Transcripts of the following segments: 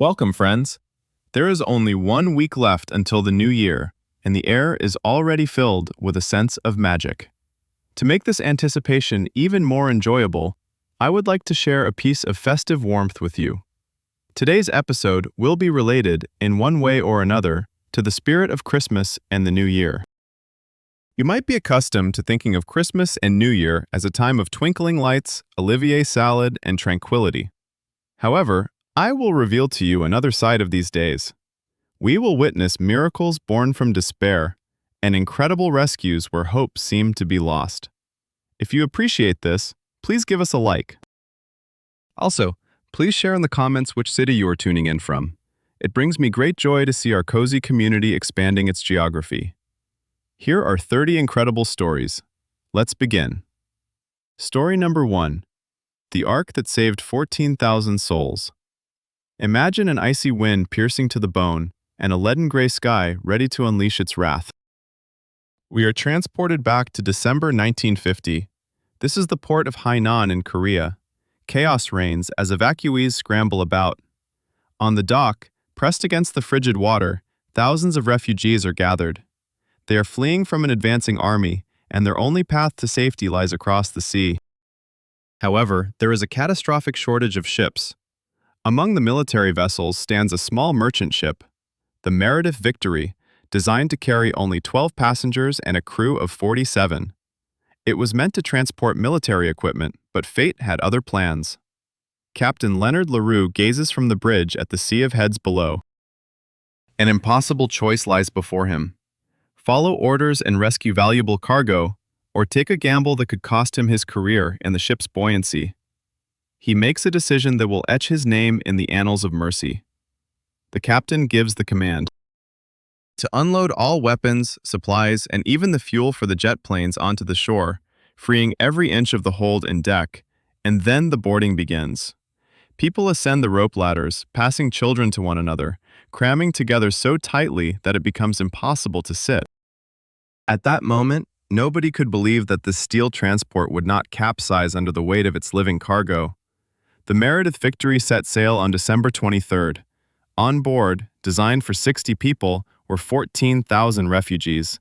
Welcome, friends. There is only 1 week left until the new year, and the air is already filled with a sense of magic. To make this anticipation even more enjoyable, I would like to share a piece of festive warmth with you. Today's episode will be related, in one way or another, to the spirit of Christmas and the new year. You might be accustomed to thinking of Christmas and New Year as a time of twinkling lights, Olivier salad, and tranquility. However, I will reveal to you another side of these days. We will witness miracles born from despair and incredible rescues where hope seemed to be lost. If you appreciate this, please give us a like. Also, please share in the comments which city you are tuning in from. It brings me great joy to see our cozy community expanding its geography. Here are 30 incredible stories. Let's begin. Story number 1. The Ark that saved 14,000 souls. Imagine an icy wind piercing to the bone and a leaden gray sky ready to unleash its wrath. We are transported back to December 1950. This is the port of Hainan in Korea. Chaos reigns as evacuees scramble about. On the dock, pressed against the frigid water, thousands of refugees are gathered. They are fleeing from an advancing army, and their only path to safety lies across the sea. However, there is a catastrophic shortage of ships. Among the military vessels stands a small merchant ship, the Meredith Victory, designed to carry only 12 passengers and a crew of 47. It was meant to transport military equipment, but fate had other plans. Captain Leonard LaRue gazes from the bridge at the sea of heads below. An impossible choice lies before him. Follow orders and rescue valuable cargo, or take a gamble that could cost him his career and the ship's buoyancy. He makes a decision that will etch his name in the annals of mercy. The captain gives the command to unload all weapons, supplies, and even the fuel for the jet planes onto the shore, freeing every inch of the hold and deck, and then the boarding begins. People ascend the rope ladders, passing children to one another, cramming together so tightly that it becomes impossible to sit. At that moment, nobody could believe that this steel transport would not capsize under the weight of its living cargo. The Meredith Victory set sail on December 23rd. On board, designed for 60 people, were 14,000 refugees.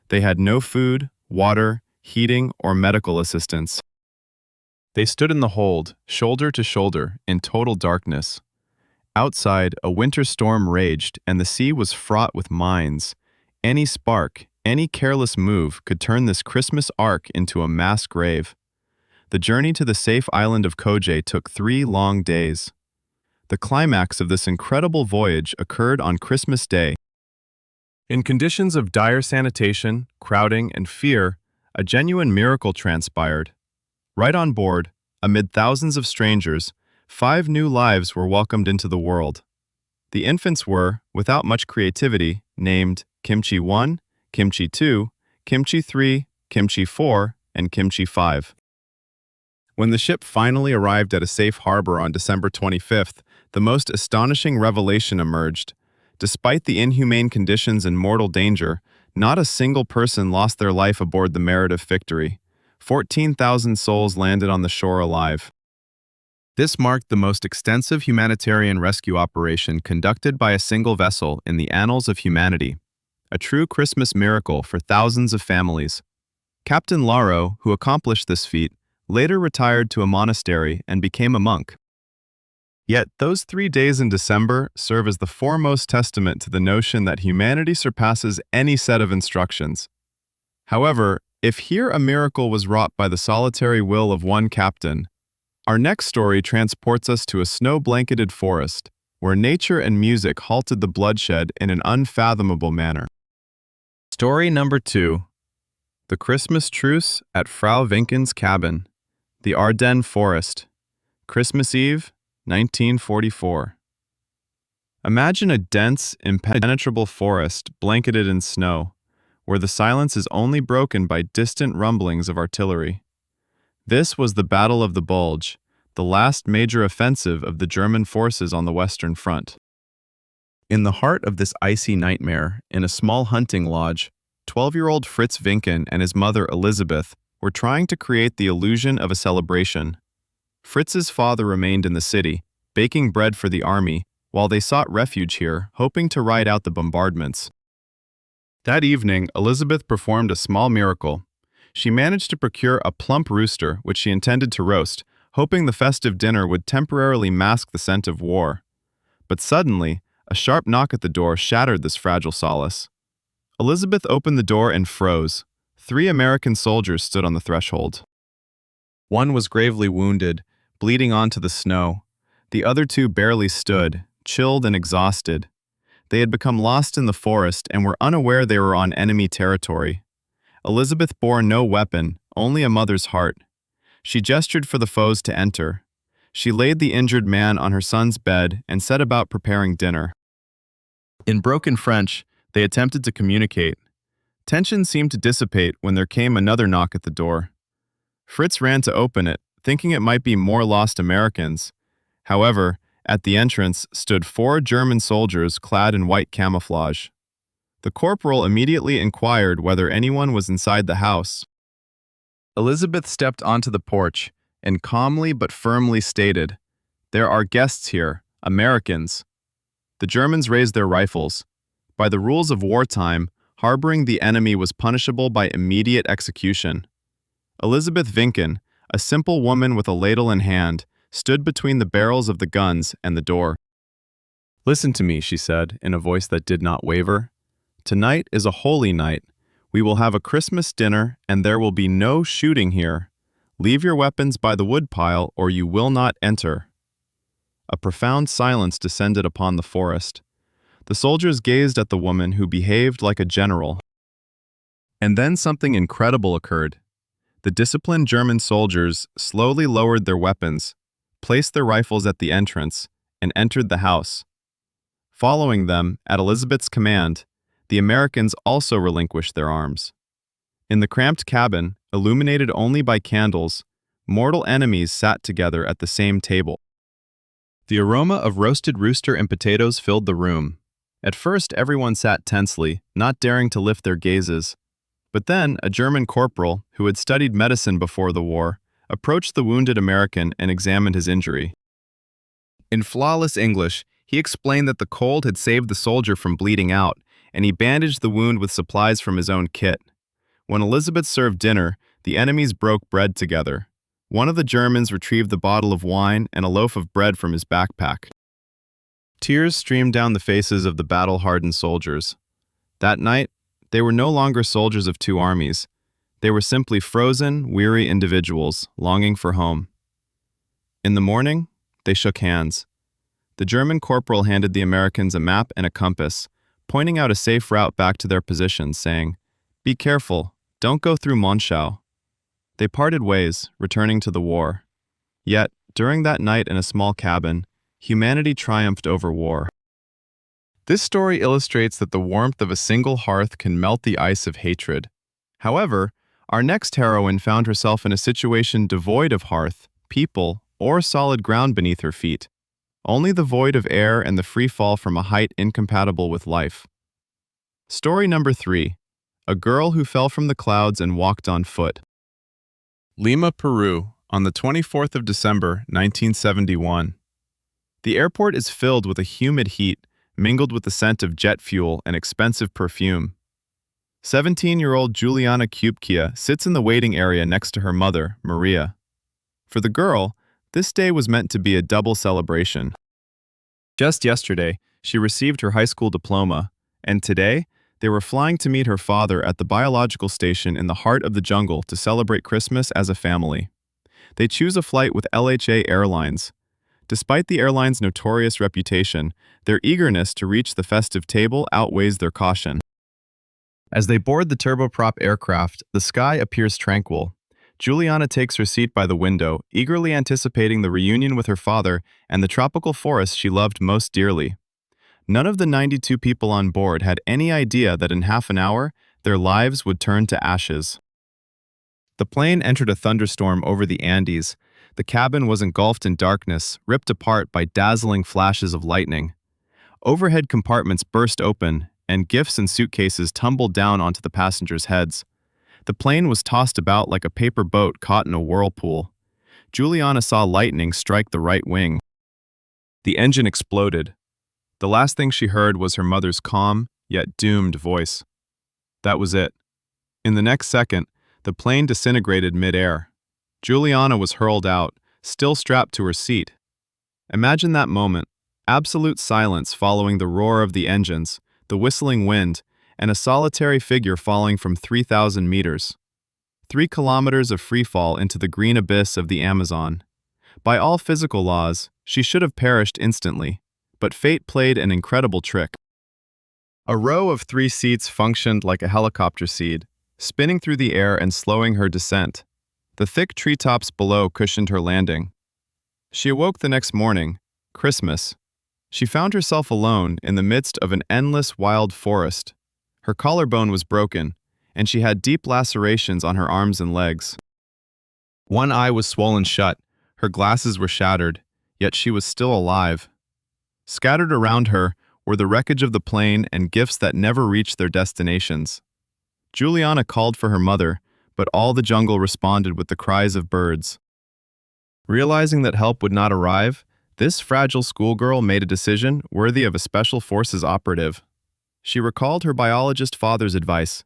They had no food, water, heating, or medical assistance. They stood in the hold, shoulder to shoulder, in total darkness. Outside, a winter storm raged, and the sea was fraught with mines. Any spark, any careless move could turn this Christmas ark into a mass grave. The journey to the safe island of Koje took 3 long days. The climax of this incredible voyage occurred on Christmas Day. In conditions of dire sanitation, crowding, and fear, a genuine miracle transpired. Right on board, amid thousands of strangers, 5 new lives were welcomed into the world. The infants were, without much creativity, named Kimchi 1, Kimchi 2, Kimchi 3, Kimchi 4, and Kimchi 5. When the ship finally arrived at a safe harbor on December 25th, the most astonishing revelation emerged. Despite the inhumane conditions and mortal danger, not a single person lost their life aboard the Meredith Victory. 14,000 souls landed on the shore alive. This marked the most extensive humanitarian rescue operation conducted by a single vessel in the annals of humanity. A true Christmas miracle for thousands of families. Captain Laro, who accomplished this feat, later retired to a monastery and became a monk. Yet those 3 days in December serve as the foremost testament to the notion that humanity surpasses any set of instructions. However, if here a miracle was wrought by the solitary will of one captain, our next story transports us to a snow-blanketed forest, where nature and music halted the bloodshed in an unfathomable manner. Story number 2. The Christmas Truce at Frau Vinken's Cabin, the Ardennes Forest, Christmas Eve, 1944. Imagine a dense, impenetrable forest blanketed in snow, where the silence is only broken by distant rumblings of artillery. This was the Battle of the Bulge, the last major offensive of the German forces on the Western Front. In the heart of this icy nightmare, in a small hunting lodge, 12-year-old Fritz Vinken and his mother Elizabeth were trying to create the illusion of a celebration. Fritz's father remained in the city, baking bread for the army, while they sought refuge here, hoping to ride out the bombardments. That evening, Elizabeth performed a small miracle. She managed to procure a plump rooster, which she intended to roast, hoping the festive dinner would temporarily mask the scent of war. But suddenly, a sharp knock at the door shattered this fragile solace. Elizabeth opened the door and froze. 3 American soldiers stood on the threshold. One was gravely wounded, bleeding onto the snow. The other 2 barely stood, chilled and exhausted. They had become lost in the forest and were unaware they were on enemy territory. Elizabeth bore no weapon, only a mother's heart. She gestured for the foes to enter. She laid the injured man on her son's bed and set about preparing dinner. In broken French, they attempted to communicate. Tension seemed to dissipate when there came another knock at the door. Fritz ran to open it, thinking it might be more lost Americans. However, at the entrance stood 4 German soldiers clad in white camouflage. The corporal immediately inquired whether anyone was inside the house. Elizabeth stepped onto the porch and calmly but firmly stated, "There are guests here, Americans." The Germans raised their rifles. By the rules of wartime, harboring the enemy was punishable by immediate execution. Elizabeth Vinken, a simple woman with a ladle in hand, stood between the barrels of the guns and the door. "Listen to me," she said, in a voice that did not waver. "Tonight is a holy night. We will have a Christmas dinner, and there will be no shooting here. Leave your weapons by the woodpile, or you will not enter." A profound silence descended upon the forest. The soldiers gazed at the woman who behaved like a general. And then something incredible occurred. The disciplined German soldiers slowly lowered their weapons, placed their rifles at the entrance, and entered the house. Following them, at Elizabeth's command, the Americans also relinquished their arms. In the cramped cabin, illuminated only by candles, mortal enemies sat together at the same table. The aroma of roasted rooster and potatoes filled the room. At first, everyone sat tensely, not daring to lift their gazes. But then, a German corporal, who had studied medicine before the war, approached the wounded American and examined his injury. In flawless English, he explained that the cold had saved the soldier from bleeding out, and he bandaged the wound with supplies from his own kit. When Elizabeth served dinner, the enemies broke bread together. One of the Germans retrieved the bottle of wine and a loaf of bread from his backpack. Tears streamed down the faces of the battle-hardened soldiers. That night, they were no longer soldiers of 2 armies. They were simply frozen, weary individuals longing for home. In the morning, they shook hands. The German corporal handed the Americans a map and a compass, pointing out a safe route back to their positions, saying, "Be careful, don't go through Monschau." They parted ways, returning to the war. Yet, during that night in a small cabin, humanity triumphed over war. This story illustrates that the warmth of a single hearth can melt the ice of hatred. However, our next heroine found herself in a situation devoid of hearth, people, or solid ground beneath her feet. Only the void of air and the free fall from a height incompatible with life. Story number 3. A girl who fell from the clouds and walked on foot. Lima, Peru, on the 24th of December, 1971. The airport is filled with a humid heat, mingled with the scent of jet fuel and expensive perfume. 17-year-old Juliana Kupkia sits in the waiting area next to her mother, Maria. For the girl, this day was meant to be a double celebration. Just yesterday, she received her high school diploma, and today, they were flying to meet her father at the biological station in the heart of the jungle to celebrate Christmas as a family. They choose a flight with LHA Airlines. Despite the airline's notorious reputation, their eagerness to reach the festive table outweighs their caution. As they board the turboprop aircraft, the sky appears tranquil. Juliana takes her seat by the window, eagerly anticipating the reunion with her father and the tropical forest she loved most dearly. None of the 92 people on board had any idea that in half an hour, their lives would turn to ashes. The plane entered a thunderstorm over the Andes. The cabin was engulfed in darkness, ripped apart by dazzling flashes of lightning. Overhead compartments burst open, and gifts and suitcases tumbled down onto the passengers' heads. The plane was tossed about like a paper boat caught in a whirlpool. Juliana saw lightning strike the right wing. The engine exploded. The last thing she heard was her mother's calm, yet doomed voice. That was it. In the next second, the plane disintegrated mid-air. Juliana was hurled out, still strapped to her seat. Imagine that moment, absolute silence following the roar of the engines, the whistling wind, and a solitary figure falling from 3,000 meters. 3 kilometers of freefall into the green abyss of the Amazon. By all physical laws, she should have perished instantly, but fate played an incredible trick. A row of 3 seats functioned like a helicopter seat, spinning through the air and slowing her descent. The thick treetops below cushioned her landing. She awoke the next morning, Christmas. She found herself alone in the midst of an endless wild forest. Her collarbone was broken, and she had deep lacerations on her arms and legs. One eye was swollen shut, her glasses were shattered, yet she was still alive. Scattered around her were the wreckage of the plane and gifts that never reached their destinations. Juliana called for her mother, but all the jungle responded with the cries of birds. Realizing that help would not arrive, this fragile schoolgirl made a decision worthy of a Special Forces operative. She recalled her biologist father's advice.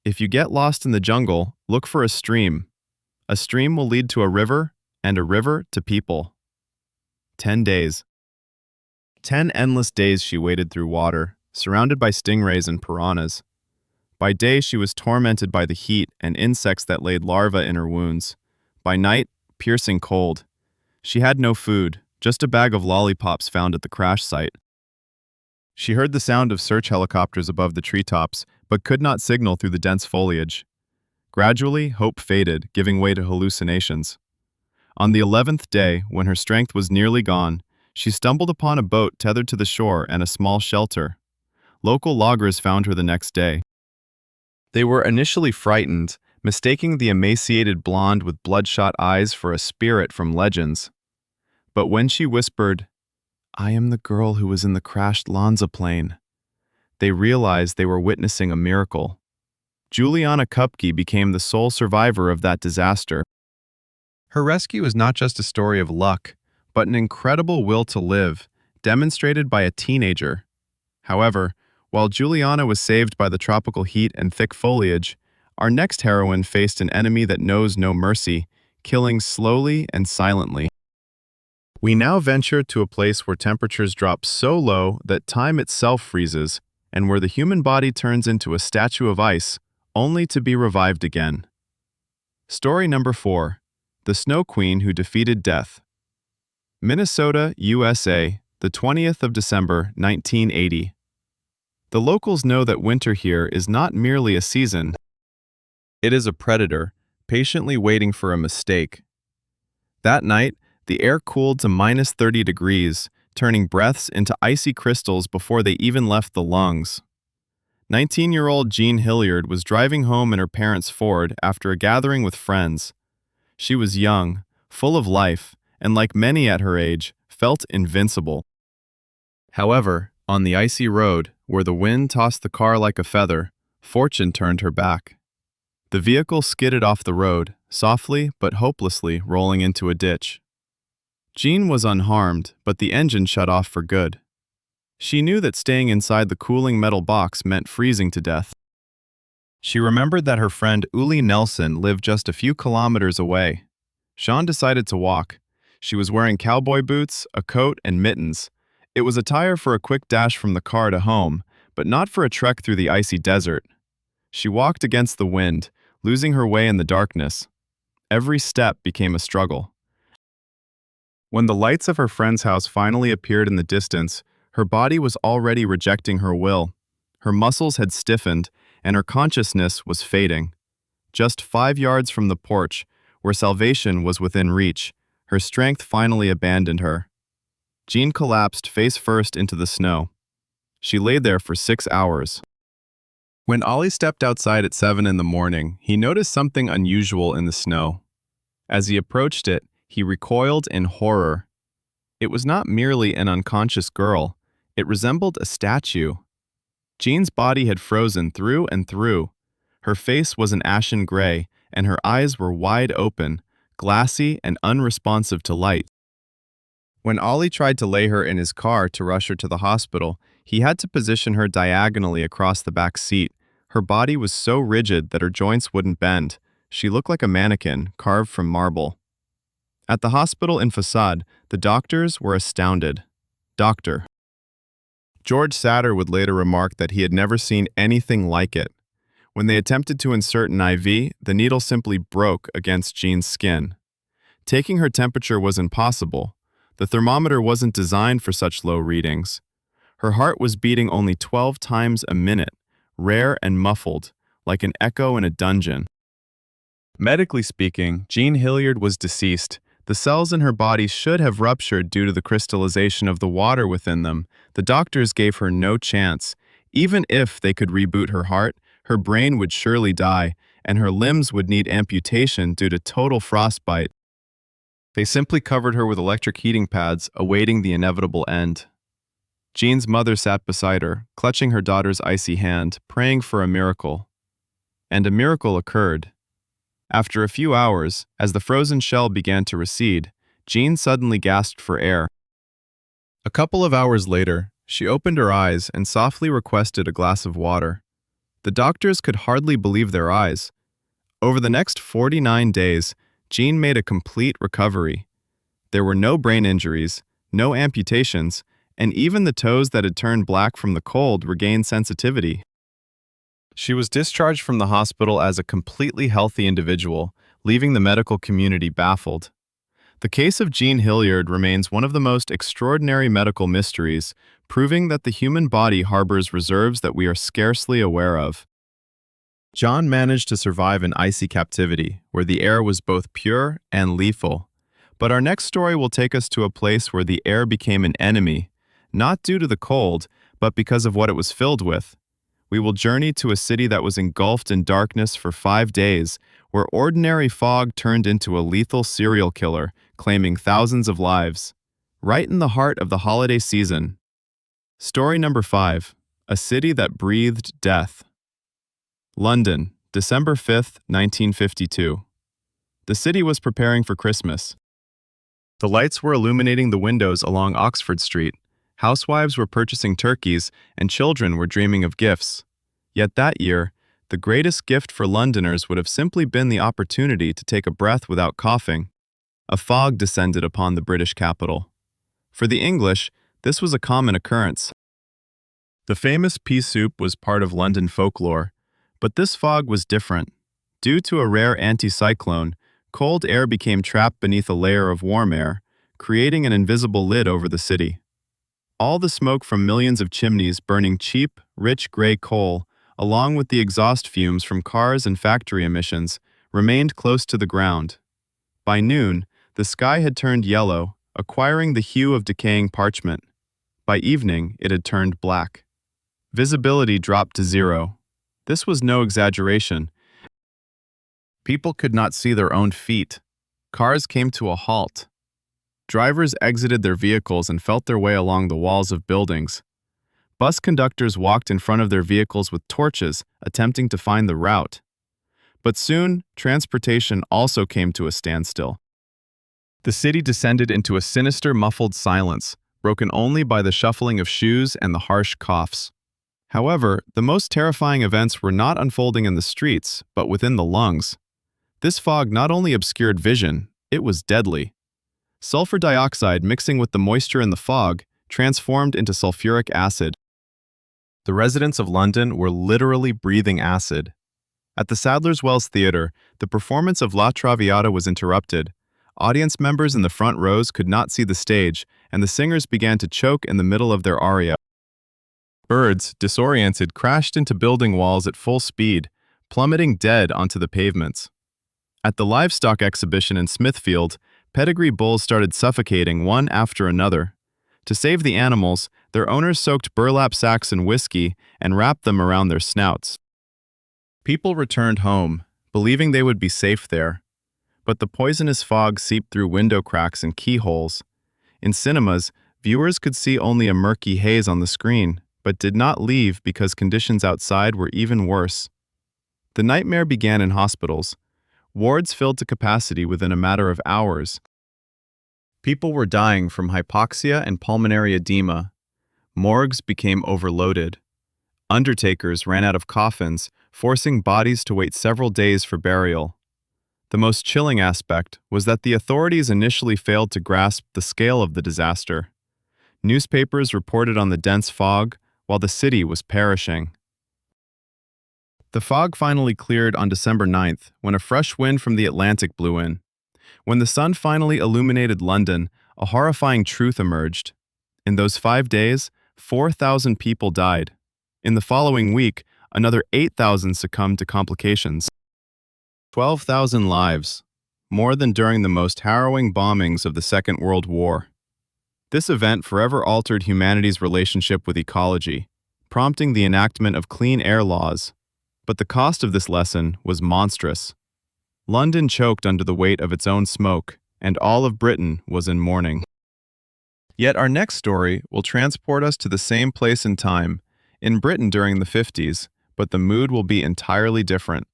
If you get lost in the jungle, look for a stream. A stream will lead to a river, and a river to people. 10 days. 10 endless days she waded through water, surrounded by stingrays and piranhas. By day she was tormented by the heat and insects that laid larvae in her wounds. By night, piercing cold. She had no food, just a bag of lollipops found at the crash site. She heard the sound of search helicopters above the treetops, but could not signal through the dense foliage. Gradually, hope faded, giving way to hallucinations. On the 11th day, when her strength was nearly gone, she stumbled upon a boat tethered to the shore and a small shelter. Local loggers found her the next day. They were initially frightened, mistaking the emaciated blonde with bloodshot eyes for a spirit from legends. But when she whispered, "I am the girl who was in the crashed Lanza plane," they realized they were witnessing a miracle. Juliana Kupke became the sole survivor of that disaster. Her rescue is not just a story of luck, but an incredible will to live, demonstrated by a teenager. However, while Juliana was saved by the tropical heat and thick foliage, our next heroine faced an enemy that knows no mercy, killing slowly and silently. We now venture to a place where temperatures drop so low that time itself freezes, and where the human body turns into a statue of ice, only to be revived again. Story number 4. The Snow Queen Who Defeated Death. Minnesota, USA, the 20th of December, 1980. The locals know that winter here is not merely a season. It is a predator, patiently waiting for a mistake. That night, the air cooled to minus 30 degrees, turning breaths into icy crystals before they even left the lungs. 19-year-old Jean Hilliard was driving home in her parents' Ford after a gathering with friends. She was young, full of life, and like many at her age, felt invincible. However, on the icy road, where the wind tossed the car like a feather, fortune turned her back. The vehicle skidded off the road, softly but hopelessly rolling into a ditch. Jean was unharmed, but the engine shut off for good. She knew that staying inside the cooling metal box meant freezing to death. She remembered that her friend Uli Nelson lived just a few kilometers away. Jean decided to walk. She was wearing cowboy boots, a coat, and mittens. It was attire for a quick dash from the car to home, but not for a trek through the icy desert. She walked against the wind, losing her way in the darkness. Every step became a struggle. When the lights of her friend's house finally appeared in the distance, her body was already rejecting her will. Her muscles had stiffened, and her consciousness was fading. Just 5 yards from the porch, where salvation was within reach, her strength finally abandoned her. Jean collapsed face first into the snow. She lay there for 6 hours. When Ollie stepped outside at 7 in the morning, he noticed something unusual in the snow. As he approached it, he recoiled in horror. It was not merely an unconscious girl. It resembled a statue. Jean's body had frozen through and through. Her face was an ashen gray, and her eyes were wide open, glassy and unresponsive to light. When Ollie tried to lay her in his car to rush her to the hospital, he had to position her diagonally across the back seat. Her body was so rigid that her joints wouldn't bend. She looked like a mannequin carved from marble. At the hospital in Facade, the doctors were astounded. Doctor. George Satter would later remark that he had never seen anything like it. When they attempted to insert an IV, the needle simply broke against Jean's skin. Taking her temperature was impossible. The thermometer wasn't designed for such low readings. Her heart was beating only 12 times a minute, rare and muffled, like an echo in a dungeon. Medically speaking, Jean Hilliard was deceased. The cells in her body should have ruptured due to the crystallization of the water within them. The doctors gave her no chance. Even if they could reboot her heart, her brain would surely die, and her limbs would need amputation due to total frostbite. They simply covered her with electric heating pads, awaiting the inevitable end. Jean's mother sat beside her, clutching her daughter's icy hand, praying for a miracle. And a miracle occurred. After a few hours, as the frozen shell began to recede, Jean suddenly gasped for air. A couple of hours later, she opened her eyes and softly requested a glass of water. The doctors could hardly believe their eyes. Over the next 49 days, Jean made a complete recovery. There were no brain injuries, no amputations, and even the toes that had turned black from the cold regained sensitivity. She was discharged from the hospital as a completely healthy individual, leaving the medical community baffled. The case of Jean Hilliard remains one of the most extraordinary medical mysteries, proving that the human body harbors reserves that we are scarcely aware of. John managed to survive in icy captivity, where the air was both pure and lethal. But our next story will take us to a place where the air became an enemy, not due to the cold, but because of what it was filled with. We will journey to a city that was engulfed in darkness for 5 days, where ordinary fog turned into a lethal serial killer, claiming thousands of lives. Right in the heart of the holiday season. Story number 5. A city that breathed death. London, December 5th, 1952. The city was preparing for Christmas. The lights were illuminating the windows along Oxford Street. Housewives were purchasing turkeys, and children were dreaming of gifts. Yet that year, the greatest gift for Londoners would have simply been the opportunity to take a breath without coughing. A fog descended upon the British capital. For the English, this was a common occurrence. The famous pea soup was part of London folklore, but this fog was different. Due to a rare anticyclone, cold air became trapped beneath a layer of warm air, creating an invisible lid over the city. All the smoke from millions of chimneys burning cheap, rich gray coal, along with the exhaust fumes from cars and factory emissions, remained close to the ground. By noon, the sky had turned yellow, acquiring the hue of decaying parchment. By evening, it had turned black. Visibility dropped to zero. This was no exaggeration. People could not see their own feet. Cars came to a halt. Drivers exited their vehicles and felt their way along the walls of buildings. Bus conductors walked in front of their vehicles with torches, attempting to find the route. But soon, transportation also came to a standstill. The city descended into a sinister, muffled silence, broken only by the shuffling of shoes and the harsh coughs. However, the most terrifying events were not unfolding in the streets, but within the lungs. This fog not only obscured vision, it was deadly. Sulfur dioxide mixing with the moisture in the fog transformed into sulfuric acid. The residents of London were literally breathing acid. At the Sadler's Wells Theatre, the performance of La Traviata was interrupted. Audience members in the front rows could not see the stage, and the singers began to choke in the middle of their aria. Birds, disoriented, crashed into building walls at full speed, plummeting dead onto the pavements. At the livestock exhibition in Smithfield, pedigree bulls started suffocating one after another. To save the animals, their owners soaked burlap sacks in whiskey and wrapped them around their snouts. People returned home, believing they would be safe there. But the poisonous fog seeped through window cracks and keyholes. In cinemas, viewers could see only a murky haze on the screen, but did not leave because conditions outside were even worse. The nightmare began in hospitals. Wards filled to capacity within a matter of hours. People were dying from hypoxia and pulmonary edema. Morgues became overloaded. Undertakers ran out of coffins, forcing bodies to wait several days for burial. The most chilling aspect was that the authorities initially failed to grasp the scale of the disaster. Newspapers reported on the dense fog, while the city was perishing. The fog finally cleared on December 9th, when a fresh wind from the Atlantic blew in. When the sun finally illuminated London, a horrifying truth emerged. In those 5 days, 4,000 people died. In the following week, another 8,000 succumbed to complications. 12,000 lives, more than during the most harrowing bombings of the Second World War. This event forever altered humanity's relationship with ecology, prompting the enactment of clean air laws. But the cost of this lesson was monstrous. London choked under the weight of its own smoke, and all of Britain was in mourning. Yet our next story will transport us to the same place and time, in Britain during the 50s, but the mood will be entirely different.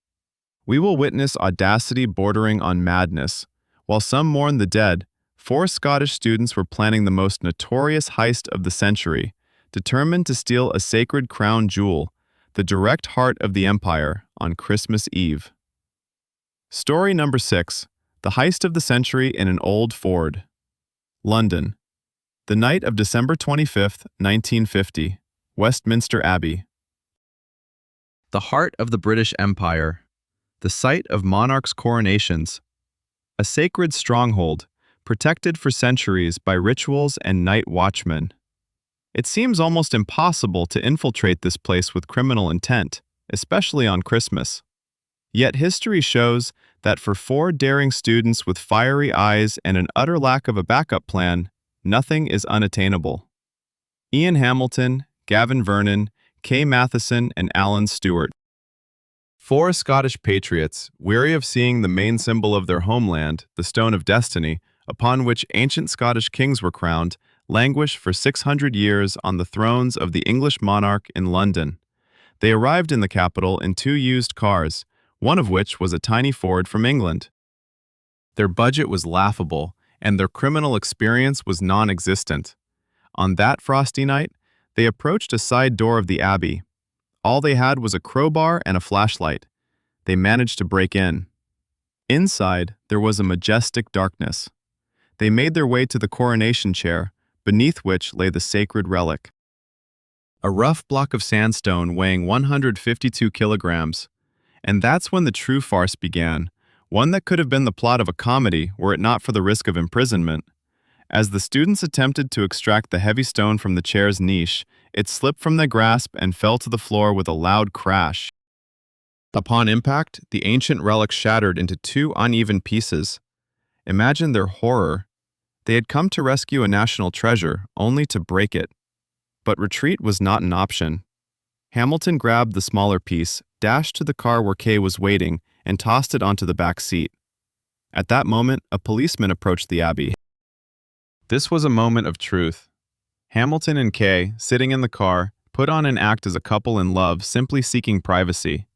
We will witness audacity bordering on madness. While some mourn the dead, 4 Scottish students were planning the most notorious heist of the century, determined to steal a sacred crown jewel, the direct heart of the empire, on Christmas Eve. Story number 6. The heist of the century in an old Ford. London. The night of December 25th, 1950. Westminster Abbey. The heart of the British Empire. The site of monarchs' coronations. A sacred stronghold, protected for centuries by rituals and night watchmen. It seems almost impossible to infiltrate this place with criminal intent, especially on Christmas. Yet history shows that for 4 daring students with fiery eyes and an utter lack of a backup plan, nothing is unattainable. Ian Hamilton, Gavin Vernon, Kay Matheson, and Alan Stewart. 4 Scottish patriots, weary of seeing the main symbol of their homeland, the Stone of Destiny, upon which ancient Scottish kings were crowned, languish for 600 years on the thrones of the English monarch in London. They arrived in the capital in 2 used cars, one of which was a tiny Ford from England. Their budget was laughable, and their criminal experience was non-existent. On that frosty night, they approached a side door of the Abbey. All they had was a crowbar and a flashlight. They managed to break in. Inside, there was a majestic darkness. They made their way to the coronation chair, beneath which lay the sacred relic. A rough block of sandstone weighing 152 kilograms. And that's when the true farce began, one that could have been the plot of a comedy were it not for the risk of imprisonment. As the students attempted to extract the heavy stone from the chair's niche, it slipped from their grasp and fell to the floor with a loud crash. Upon impact, the ancient relic shattered into 2 uneven pieces. Imagine their horror. They had come to rescue a national treasure, only to break it. But retreat was not an option. Hamilton grabbed the smaller piece, dashed to the car where Kay was waiting, and tossed it onto the back seat. At that moment, a policeman approached the Abbey. This was a moment of truth. Hamilton and Kay, sitting in the car, put on an act as a couple in love, simply seeking privacy.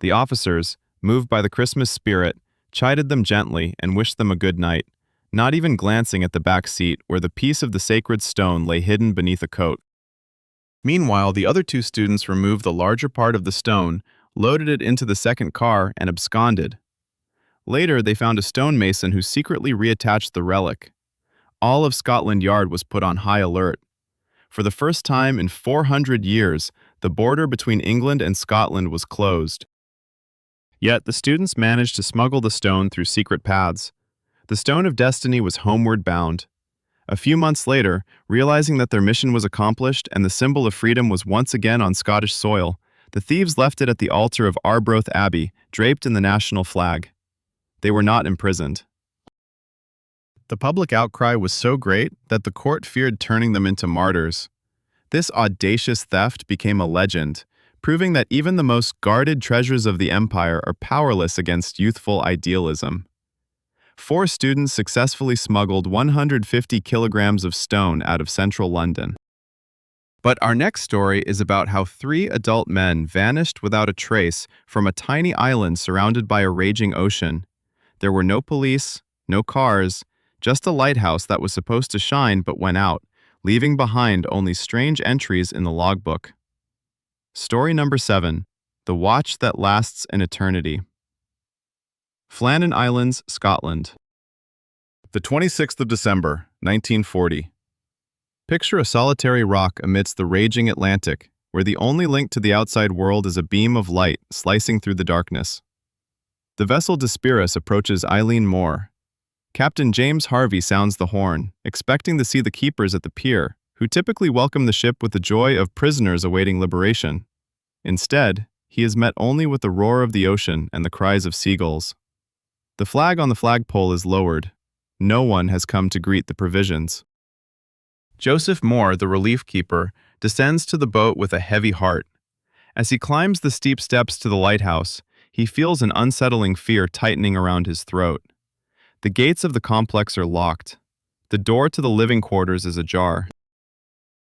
The officers, moved by the Christmas spirit, chided them gently and wished them a good night, not even glancing at the back seat where the piece of the sacred stone lay hidden beneath a coat. Meanwhile, the other 2 students removed the larger part of the stone, loaded it into the second car, and absconded. Later, they found a stonemason who secretly reattached the relic. All of Scotland Yard was put on high alert. For the first time in 400 years, the border between England and Scotland was closed. Yet the students managed to smuggle the stone through secret paths. The Stone of Destiny was homeward bound. A few months later, realizing that their mission was accomplished and the symbol of freedom was once again on Scottish soil, the thieves left it at the altar of Arbroath Abbey, draped in the national flag. They were not imprisoned. The public outcry was so great that the court feared turning them into martyrs. This audacious theft became a legend, proving that even the most guarded treasures of the empire are powerless against youthful idealism. 4 students successfully smuggled 150 kilograms of stone out of central London. But our next story is about how 3 adult men vanished without a trace from a tiny island surrounded by a raging ocean. There were no police, no cars, just a lighthouse that was supposed to shine but went out, leaving behind only strange entries in the logbook. Story number 7. The Watch That Lasts an Eternity. Flannan Islands, Scotland. The 26th of December, 1940. Picture a solitary rock amidst the raging Atlantic, where the only link to the outside world is a beam of light slicing through the darkness. The vessel Despirus approaches Eileen Moor. Captain James Harvey sounds the horn, expecting to see the keepers at the pier, who typically welcome the ship with the joy of prisoners awaiting liberation. Instead, he is met only with the roar of the ocean and the cries of seagulls. The flag on the flagpole is lowered. No one has come to greet the provisions. Joseph Moore, the relief keeper, descends to the boat with a heavy heart. As he climbs the steep steps to the lighthouse, he feels an unsettling fear tightening around his throat. The gates of the complex are locked. The door to the living quarters is ajar.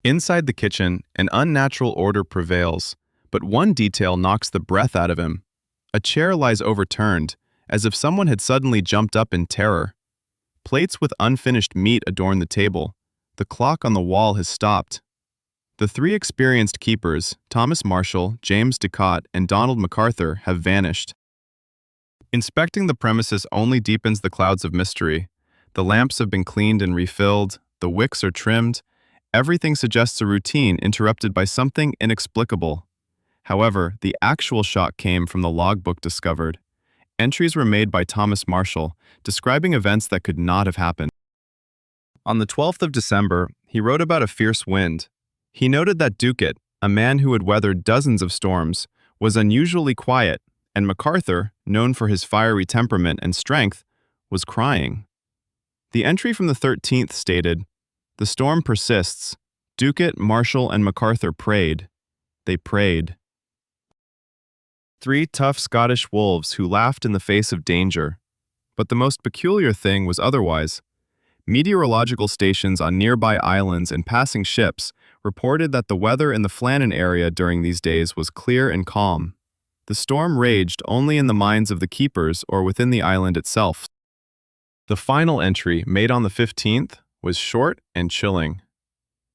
Inside the kitchen, an unnatural order prevails, but one detail knocks the breath out of him. A chair lies overturned, as if someone had suddenly jumped up in terror. Plates with unfinished meat adorn the table. The clock on the wall has stopped. The three experienced keepers, Thomas Marshall, James Ducott, and Donald MacArthur, have vanished. Inspecting the premises only deepens the clouds of mystery. The lamps have been cleaned and refilled, the wicks are trimmed. Everything suggests a routine interrupted by something inexplicable. However, the actual shock came from the logbook discovered. Entries were made by Thomas Marshall, describing events that could not have happened. On the 12th of December, he wrote about a fierce wind. He noted that Ducott, a man who had weathered dozens of storms, was unusually quiet, and MacArthur, known for his fiery temperament and strength, was crying. The entry from the 13th stated, "The storm persists. Ducott, Marshall, and MacArthur prayed. They prayed." Three tough Scottish wolves who laughed in the face of danger. But the most peculiar thing was otherwise. Meteorological stations on nearby islands and passing ships reported that the weather in the Flannan area during these days was clear and calm. The storm raged only in the minds of the keepers or within the island itself. The final entry, made on the 15th, was short and chilling.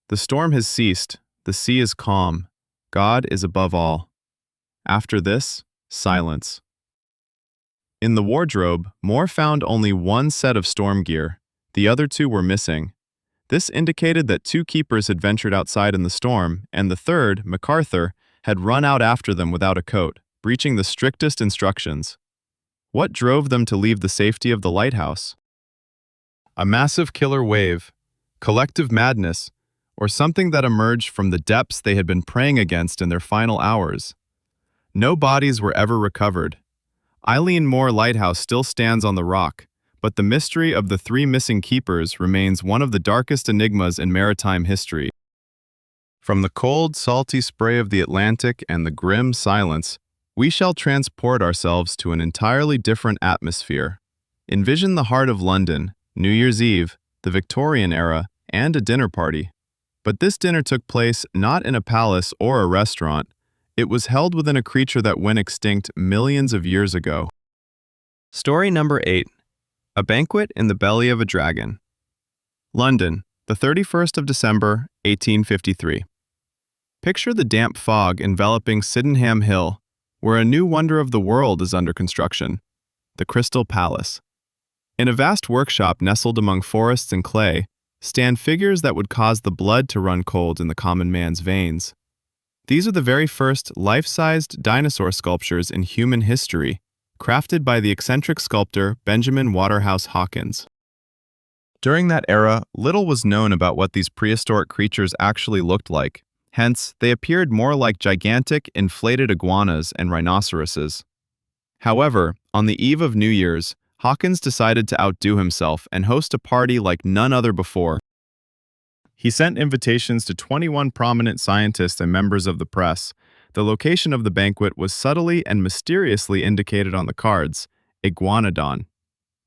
"The storm has ceased. The sea is calm. God is above all." After this, silence. In the wardrobe, Moore found only one set of storm gear. The other two were missing. This indicated that two keepers had ventured outside in the storm, and the third, MacArthur, had run out after them without a coat, breaching the strictest instructions. What drove them to leave the safety of the lighthouse? A massive killer wave, collective madness, or something that emerged from the depths they had been praying against in their final hours. No bodies were ever recovered. Eileen Moor Lighthouse still stands on the rock, but the mystery of the three missing keepers remains one of the darkest enigmas in maritime history. From the cold, salty spray of the Atlantic and the grim silence, we shall transport ourselves to an entirely different atmosphere. Envision the heart of London, New Year's Eve, the Victorian era, and a dinner party. But this dinner took place not in a palace or a restaurant. It was held within a creature that went extinct millions of years ago. Story number 8. A Banquet in the Belly of a Dragon. London, the 31st of December, 1853. Picture the damp fog enveloping Sydenham Hill, where a new wonder of the world is under construction, the Crystal Palace. In a vast workshop nestled among forests and clay, stand figures that would cause the blood to run cold in the common man's veins. These are the very first life-sized dinosaur sculptures in human history, crafted by the eccentric sculptor Benjamin Waterhouse Hawkins. During that era, little was known about what these prehistoric creatures actually looked like. Hence, they appeared more like gigantic, inflated iguanas and rhinoceroses. However, on the eve of New Year's, Hawkins decided to outdo himself and host a party like none other before. He sent invitations to 21 prominent scientists and members of the press. The location of the banquet was subtly and mysteriously indicated on the cards, Iguanodon.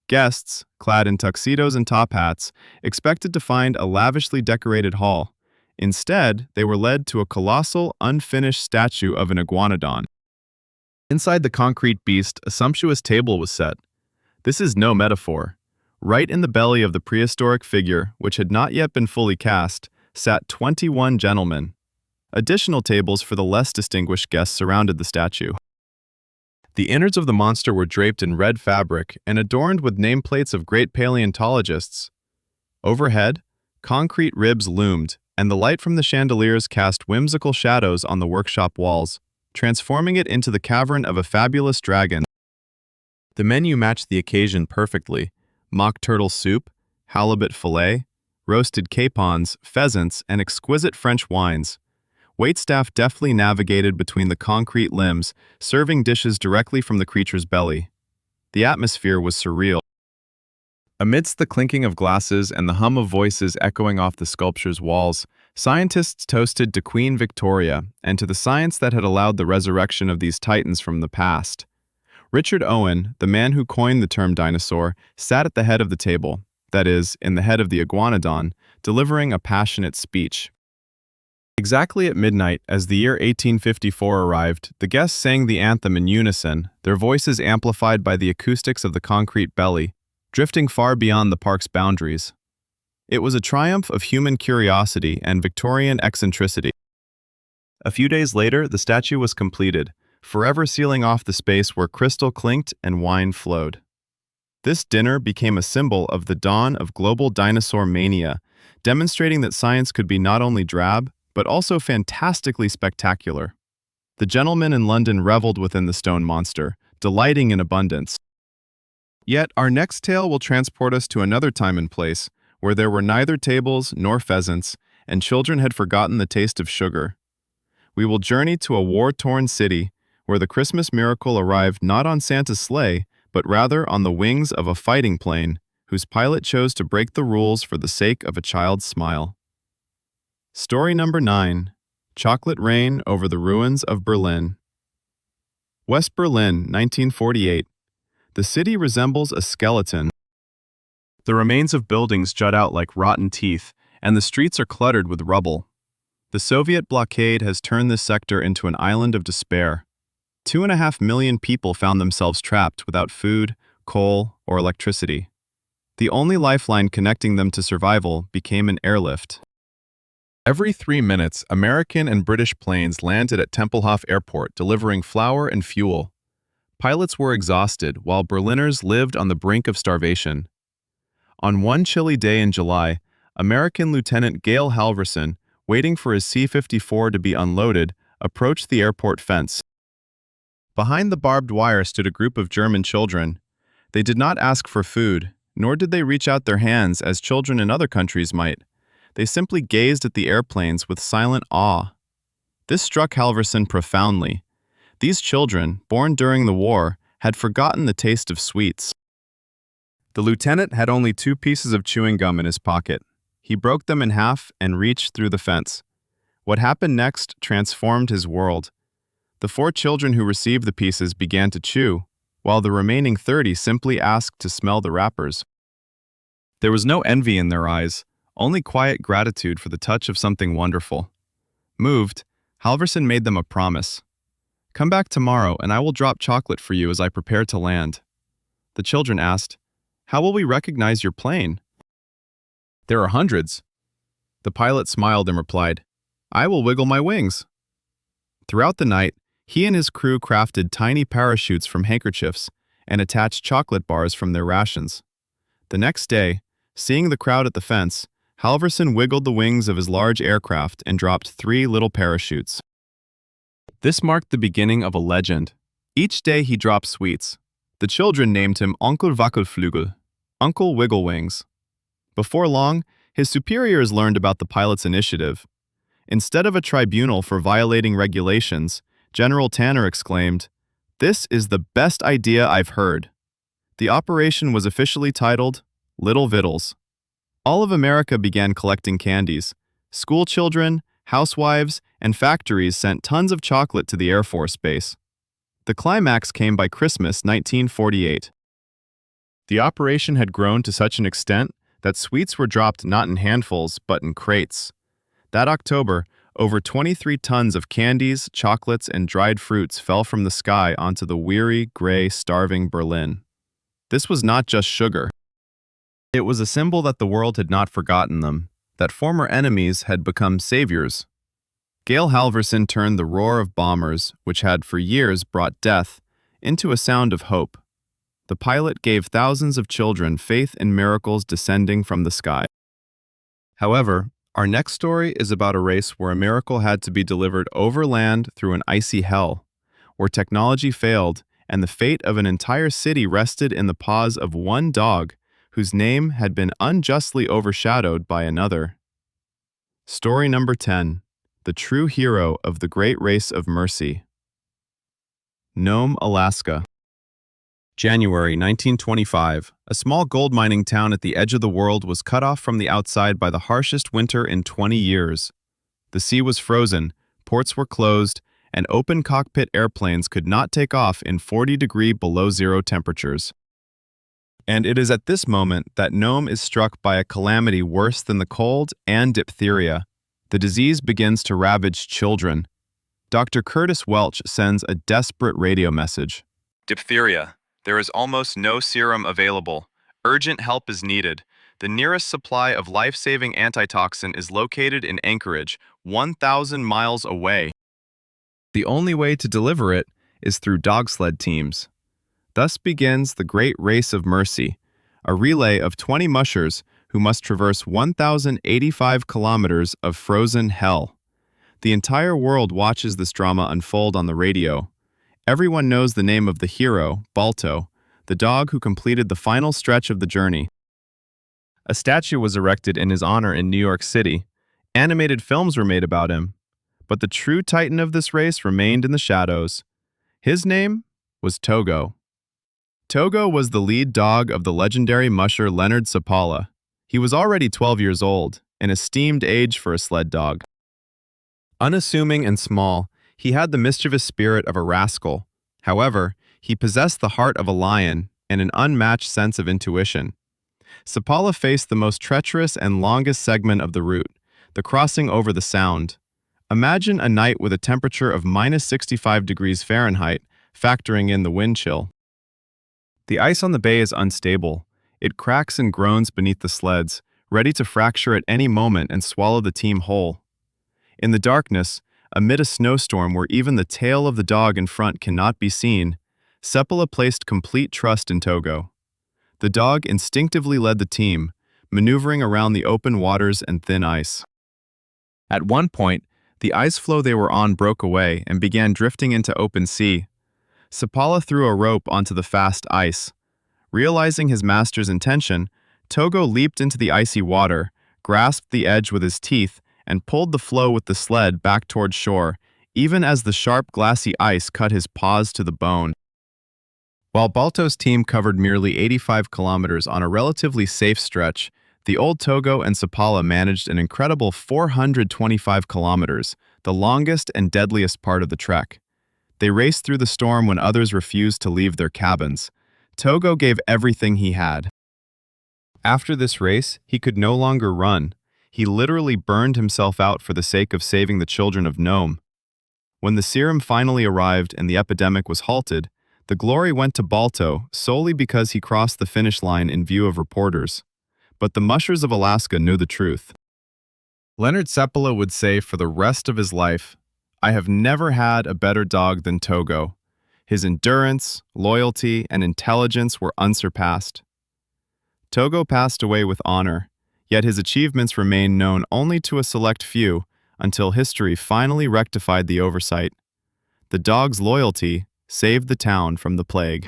Guests, clad in tuxedos and top hats, expected to find a lavishly decorated hall. Instead, they were led to a colossal, unfinished statue of an iguanodon. Inside the concrete beast, a sumptuous table was set. This is no metaphor. Right in the belly of the prehistoric figure, which had not yet been fully cast, sat 21 gentlemen. Additional tables for the less distinguished guests surrounded the statue. The innards of the monster were draped in red fabric and adorned with nameplates of great paleontologists. Overhead, concrete ribs loomed, and the light from the chandeliers cast whimsical shadows on the workshop walls, transforming it into the cavern of a fabulous dragon. The menu matched the occasion perfectly: mock turtle soup, halibut fillet, roasted capons, pheasants, and exquisite French wines. Waitstaff deftly navigated between the concrete limbs, serving dishes directly from the creature's belly. The atmosphere was surreal. Amidst the clinking of glasses and the hum of voices echoing off the sculpture's walls, scientists toasted to Queen Victoria and to the science that had allowed the resurrection of these titans from the past. Richard Owen, the man who coined the term dinosaur, sat at the head of the table, that is, in the head of the iguanodon, delivering a passionate speech. Exactly at midnight, as the year 1854 arrived, the guests sang the anthem in unison, their voices amplified by the acoustics of the concrete belly, drifting far beyond the park's boundaries. It was a triumph of human curiosity and Victorian eccentricity. A few days later, the statue was completed, forever sealing off the space where crystal clinked and wine flowed. This dinner became a symbol of the dawn of global dinosaur mania, demonstrating that science could be not only drab, but also fantastically spectacular. The gentlemen in London reveled within the stone monster, delighting in abundance. Yet our next tale will transport us to another time and place, where there were neither tables nor pheasants, and children had forgotten the taste of sugar. We will journey to a war-torn city, where the Christmas miracle arrived not on Santa's sleigh, but rather on the wings of a fighting plane, whose pilot chose to break the rules for the sake of a child's smile. Story number 9. Chocolate Rain Over the Ruins of Berlin. West Berlin, 1948. The city resembles a skeleton. The remains of buildings jut out like rotten teeth, and the streets are cluttered with rubble. The Soviet blockade has turned this sector into an island of despair. 2.5 million people found themselves trapped without food, coal, or electricity. The only lifeline connecting them to survival became an airlift. Every 3 minutes, American and British planes landed at Tempelhof Airport delivering flour and fuel. Pilots were exhausted, while Berliners lived on the brink of starvation. On one chilly day in July, American Lieutenant Gale Halvorson, waiting for his C-54 to be unloaded, approached the airport fence. Behind the barbed wire stood a group of German children. They did not ask for food, nor did they reach out their hands as children in other countries might. They simply gazed at the airplanes with silent awe. This struck Halvorson profoundly. These children, born during the war, had forgotten the taste of sweets. The lieutenant had only 2 pieces of chewing gum in his pocket. He broke them in half and reached through the fence. What happened next transformed his world. The 4 children who received the pieces began to chew, while the remaining 30 simply asked to smell the wrappers. There was no envy in their eyes, only quiet gratitude for the touch of something wonderful. Moved, Halvorson made them a promise. "Come back tomorrow and I will drop chocolate for you as I prepare to land." The children asked, "How will we recognize your plane?" "There are hundreds." The pilot smiled and replied, "I will wiggle my wings." Throughout the night, he and his crew crafted tiny parachutes from handkerchiefs and attached chocolate bars from their rations. The next day, seeing the crowd at the fence, Halvorson wiggled the wings of his large aircraft and dropped 3 little parachutes. This marked the beginning of a legend. Each day he dropped sweets. The children named him Onkel Wackelflügel, Uncle Wigglewings. Before long, his superiors learned about the pilot's initiative. Instead of a tribunal for violating regulations, General Tanner exclaimed, "This is the best idea I've heard." The operation was officially titled Little Vittles. All of America began collecting candies. School children, housewives, and factories sent tons of chocolate to the Air Force Base. The climax came by Christmas 1948. The operation had grown to such an extent that sweets were dropped not in handfuls but in crates. That October, over 23 tons of candies, chocolates, and dried fruits fell from the sky onto the weary, gray, starving Berlin. This was not just sugar. It was a symbol that the world had not forgotten them, that former enemies had become saviors. Gail Halvorson turned the roar of bombers, which had for years brought death, into a sound of hope. The pilot gave thousands of children faith in miracles descending from the sky. However, our next story is about a race where a miracle had to be delivered over land through an icy hell, where technology failed and the fate of an entire city rested in the paws of one dog whose name had been unjustly overshadowed by another. Story number 10. The True Hero of the Great Race of Mercy. Nome, Alaska. January 1925, a small gold mining town at the edge of the world was cut off from the outside by the harshest winter in 20 years. The sea was frozen, ports were closed, and open cockpit airplanes could not take off in 40-degree below-zero temperatures. And it is at this moment that Nome is struck by a calamity worse than the cold and diphtheria. The disease begins to ravage children. Dr. Curtis Welch sends a desperate radio message. Diphtheria. There is almost no serum available. Urgent help is needed. The nearest supply of life-saving antitoxin is located in Anchorage, 1,000 miles away. The only way to deliver it is through dog sled teams. Thus begins the Great Race of Mercy, a relay of 20 mushers who must traverse 1,085 kilometers of frozen hell. The entire world watches this drama unfold on the radio. Everyone knows the name of the hero, Balto, the dog who completed the final stretch of the journey. A statue was erected in his honor in New York City. Animated films were made about him. But the true titan of this race remained in the shadows. His name was Togo. Togo was the lead dog of the legendary musher Leonard Sapala. He was already 12 years old, an esteemed age for a sled dog. Unassuming and small, he had the mischievous spirit of a rascal. However, he possessed the heart of a lion and an unmatched sense of intuition. Sapala faced the most treacherous and longest segment of the route, the crossing over the Sound. Imagine a night with a temperature of -65 degrees Fahrenheit, factoring in the wind chill. The ice on the bay is unstable. It cracks and groans beneath the sleds, ready to fracture at any moment and swallow the team whole. In the darkness, amid a snowstorm where even the tail of the dog in front cannot be seen, Sepala placed complete trust in Togo. The dog instinctively led the team, maneuvering around the open waters and thin ice. At one point, the ice floe they were on broke away and began drifting into open sea. Sapala threw a rope onto the fast ice. Realizing his master's intention, Togo leaped into the icy water, grasped the edge with his teeth, and pulled the floe with the sled back toward shore, even as the sharp, glassy ice cut his paws to the bone. While Balto's team covered merely 85 kilometers on a relatively safe stretch, the old Togo and Sapala managed an incredible 425 kilometers, the longest and deadliest part of the trek. They raced through the storm when others refused to leave their cabins. Togo gave everything he had. After this race, he could no longer run. He literally burned himself out for the sake of saving the children of Nome. When the serum finally arrived and the epidemic was halted, the glory went to Balto solely because he crossed the finish line in view of reporters. But the mushers of Alaska knew the truth. Leonard Sepala would say for the rest of his life, "I have never had a better dog than Togo. His endurance, loyalty, and intelligence were unsurpassed." Togo passed away with honor, yet his achievements remained known only to a select few until history finally rectified the oversight. The dog's loyalty saved the town from the plague.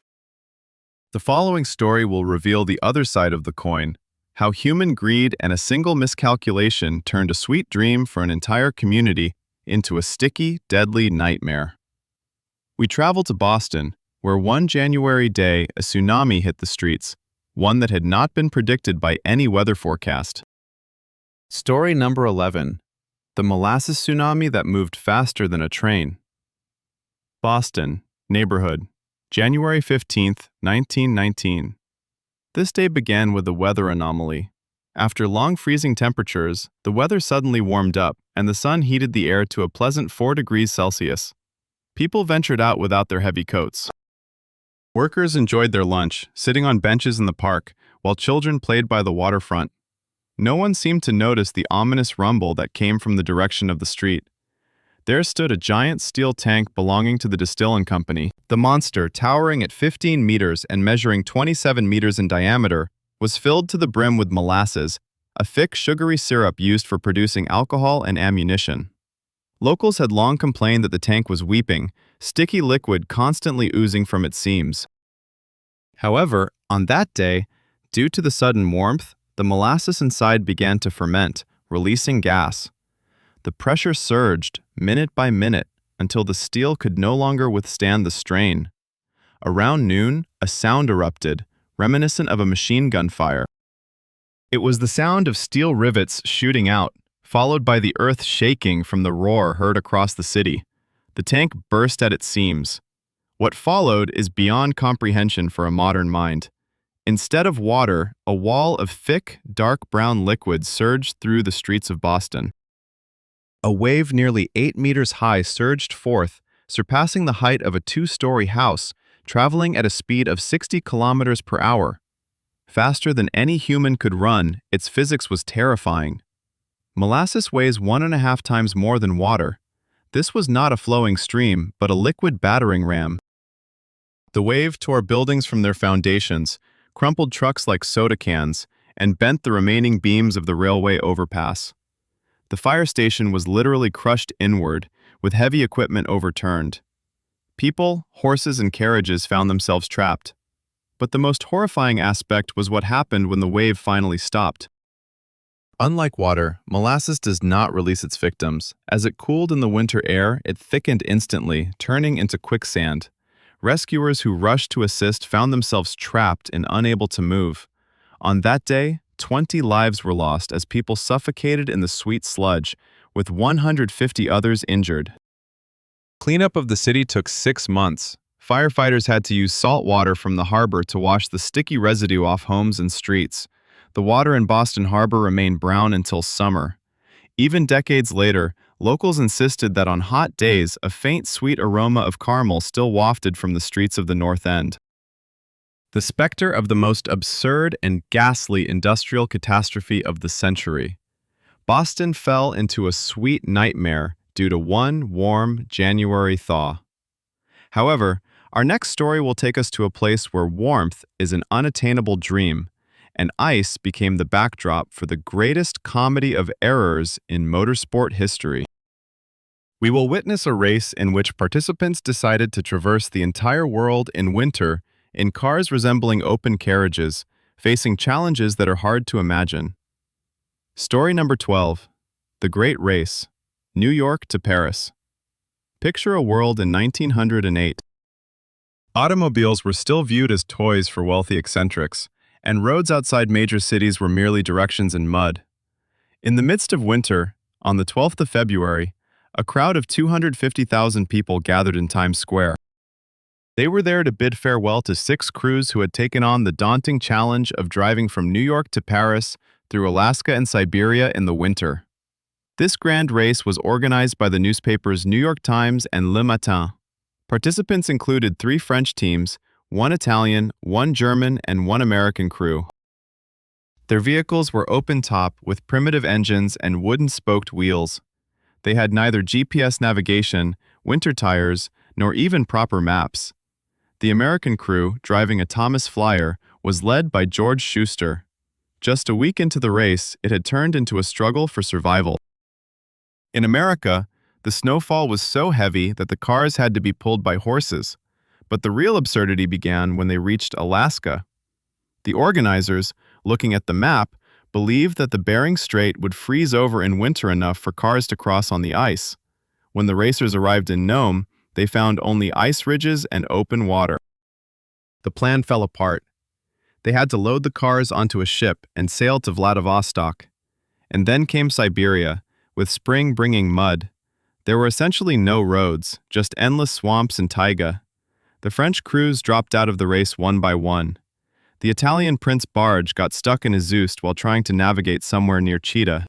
The following story will reveal the other side of the coin, how human greed and a single miscalculation turned a sweet dream for an entire community into a sticky, deadly nightmare. We travel to Boston, where one January day a tsunami hit the streets, one that had not been predicted by any weather forecast. Story number 11. The molasses tsunami that moved faster than a train. Boston, neighborhood, January 15th, 1919. This day began with a weather anomaly. After long freezing temperatures, the weather suddenly warmed up and the sun heated the air to a pleasant 4 degrees Celsius. People ventured out without their heavy coats. Workers enjoyed their lunch, sitting on benches in the park, while children played by the waterfront. No one seemed to notice the ominous rumble that came from the direction of the street. There stood a giant steel tank belonging to the distilling company. The monster, towering at 15 meters and measuring 27 meters in diameter, was filled to the brim with molasses, a thick, sugary syrup used for producing alcohol and ammunition. Locals had long complained that the tank was weeping, sticky liquid constantly oozing from its seams. However, on that day, due to the sudden warmth, the molasses inside began to ferment, releasing gas. The pressure surged, minute by minute, until the steel could no longer withstand the strain. Around noon, a sound erupted, reminiscent of a machine gun fire. It was the sound of steel rivets shooting out, followed by the earth shaking from the roar heard across the city. The tank burst at its seams. What followed is beyond comprehension for a modern mind. Instead of water, a wall of thick, dark brown liquid surged through the streets of Boston. A wave nearly 8 meters high surged forth, surpassing the height of a 2-story house, traveling at a speed of 60 kilometers per hour. Faster than any human could run, its physics was terrifying. Molasses weighs 1.5 times more than water. This was not a flowing stream, but a liquid battering ram. The wave tore buildings from their foundations, crumpled trucks like soda cans, and bent the remaining beams of the railway overpass. The fire station was literally crushed inward, with heavy equipment overturned. People, horses, and carriages found themselves trapped. But the most horrifying aspect was what happened when the wave finally stopped. Unlike water, molasses does not release its victims. As it cooled in the winter air, it thickened instantly, turning into quicksand. Rescuers who rushed to assist found themselves trapped and unable to move. On that day, 20 lives were lost as people suffocated in the sweet sludge, with 150 others injured. Cleanup of the city took 6 months. Firefighters had to use salt water from the harbor to wash the sticky residue off homes and streets. The water in Boston Harbor remained brown until summer. Even decades later, locals insisted that on hot days, a faint sweet aroma of caramel still wafted from the streets of the North End. The specter of the most absurd and ghastly industrial catastrophe of the century. Boston fell into a sweet nightmare due to one warm January thaw. However, our next story will take us to a place where warmth is an unattainable dream, and ice became the backdrop for the greatest comedy of errors in motorsport history. We will witness a race in which participants decided to traverse the entire world in winter in cars resembling open carriages, facing challenges that are hard to imagine. Story number 12. The Great Race, New York to Paris. Picture a world in 1908. Automobiles were still viewed as toys for wealthy eccentrics, and roads outside major cities were merely directions in mud. In the midst of winter, on the 12th of February, a crowd of 250,000 people gathered in Times Square. They were there to bid farewell to 6 crews who had taken on the daunting challenge of driving from New York to Paris through Alaska and Siberia in the winter. This grand race was organized by the newspapers New York Times and Le Matin. Participants included 3 French teams, 1 Italian, 1 German, and 1 American crew. Their vehicles were open-top with primitive engines and wooden-spoked wheels. They had neither GPS navigation, winter tires, nor even proper maps. The American crew, driving a Thomas Flyer, was led by George Schuster. Just a week into the race, it had turned into a struggle for survival. In America, the snowfall was so heavy that the cars had to be pulled by horses. But the real absurdity began when they reached Alaska. The organizers, looking at the map, believed that the Bering Strait would freeze over in winter enough for cars to cross on the ice. When the racers arrived in Nome, they found only ice ridges and open water. The plan fell apart. They had to load the cars onto a ship and sail to Vladivostok. And then came Siberia, with spring bringing mud. There were essentially no roads, just endless swamps and taiga. The French crews dropped out of the race one by one. The Italian Prince barge got stuck in Izust while trying to navigate somewhere near Chita.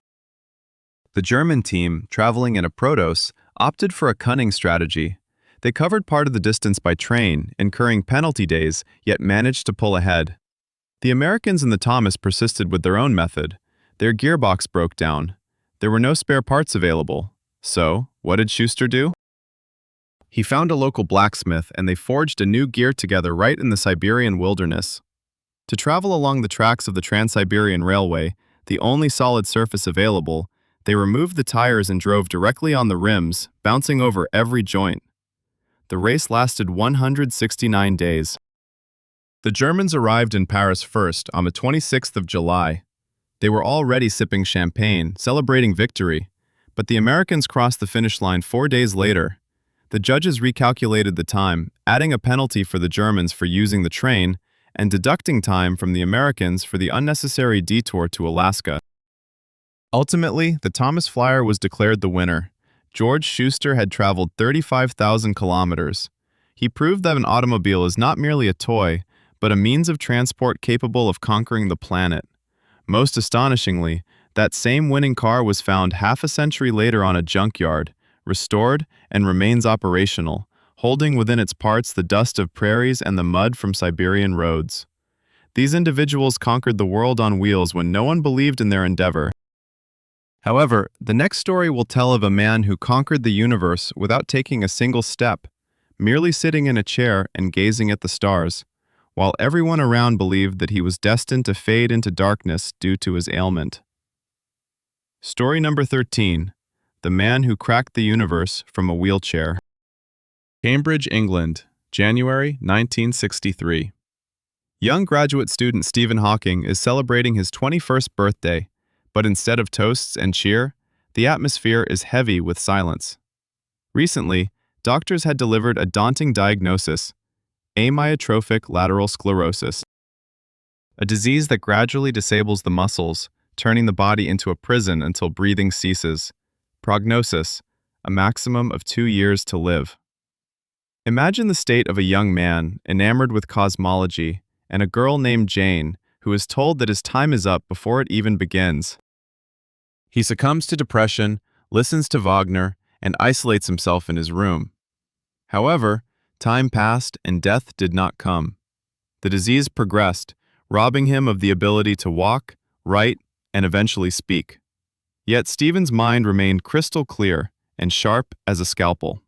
The German team, traveling in a Protos, opted for a cunning strategy. They covered part of the distance by train, incurring penalty days, yet managed to pull ahead. The Americans and the Thomas persisted with their own method. Their gearbox broke down. There were no spare parts available. So, what did Schuster do? He found a local blacksmith and they forged a new gear together right in the Siberian wilderness. To travel along the tracks of the Trans-Siberian Railway, the only solid surface available, they removed the tires and drove directly on the rims, bouncing over every joint. The race lasted 169 days. The Germans arrived in Paris first on the 26th of July. They were already sipping champagne, celebrating victory, but the Americans crossed the finish line 4 days later. The judges recalculated the time, adding a penalty for the Germans for using the train and deducting time from the Americans for the unnecessary detour to Alaska. Ultimately, the Thomas Flyer was declared the winner. George Schuster had traveled 35,000 kilometers. He proved that an automobile is not merely a toy, but a means of transport capable of conquering the planet. Most astonishingly, that same winning car was found half a century later on a junkyard, restored, and remains operational, holding within its parts the dust of prairies and the mud from Siberian roads. These individuals conquered the world on wheels when no one believed in their endeavor. However, the next story will tell of a man who conquered the universe without taking a single step, merely sitting in a chair and gazing at the stars, while everyone around believed that he was destined to fade into darkness due to his ailment. Story number 13. The Man Who Cracked the Universe from a Wheelchair. Cambridge, England, January 1963. Young graduate student Stephen Hawking is celebrating his 21st birthday, but instead of toasts and cheer, the atmosphere is heavy with silence. Recently, doctors had delivered a daunting diagnosis: amyotrophic lateral sclerosis, a disease that gradually disables the muscles, turning the body into a prison until breathing ceases. Prognosis: a maximum of 2 years to live. Imagine the state of a young man enamored with cosmology and a girl named Jane who is told that his time is up before it even begins. He succumbs to depression, listens to Wagner, and isolates himself in his room. However, time passed and death did not come. The disease progressed, robbing him of the ability to walk, write, and eventually speak. Yet Stephen's mind remained crystal clear and sharp as a scalpel.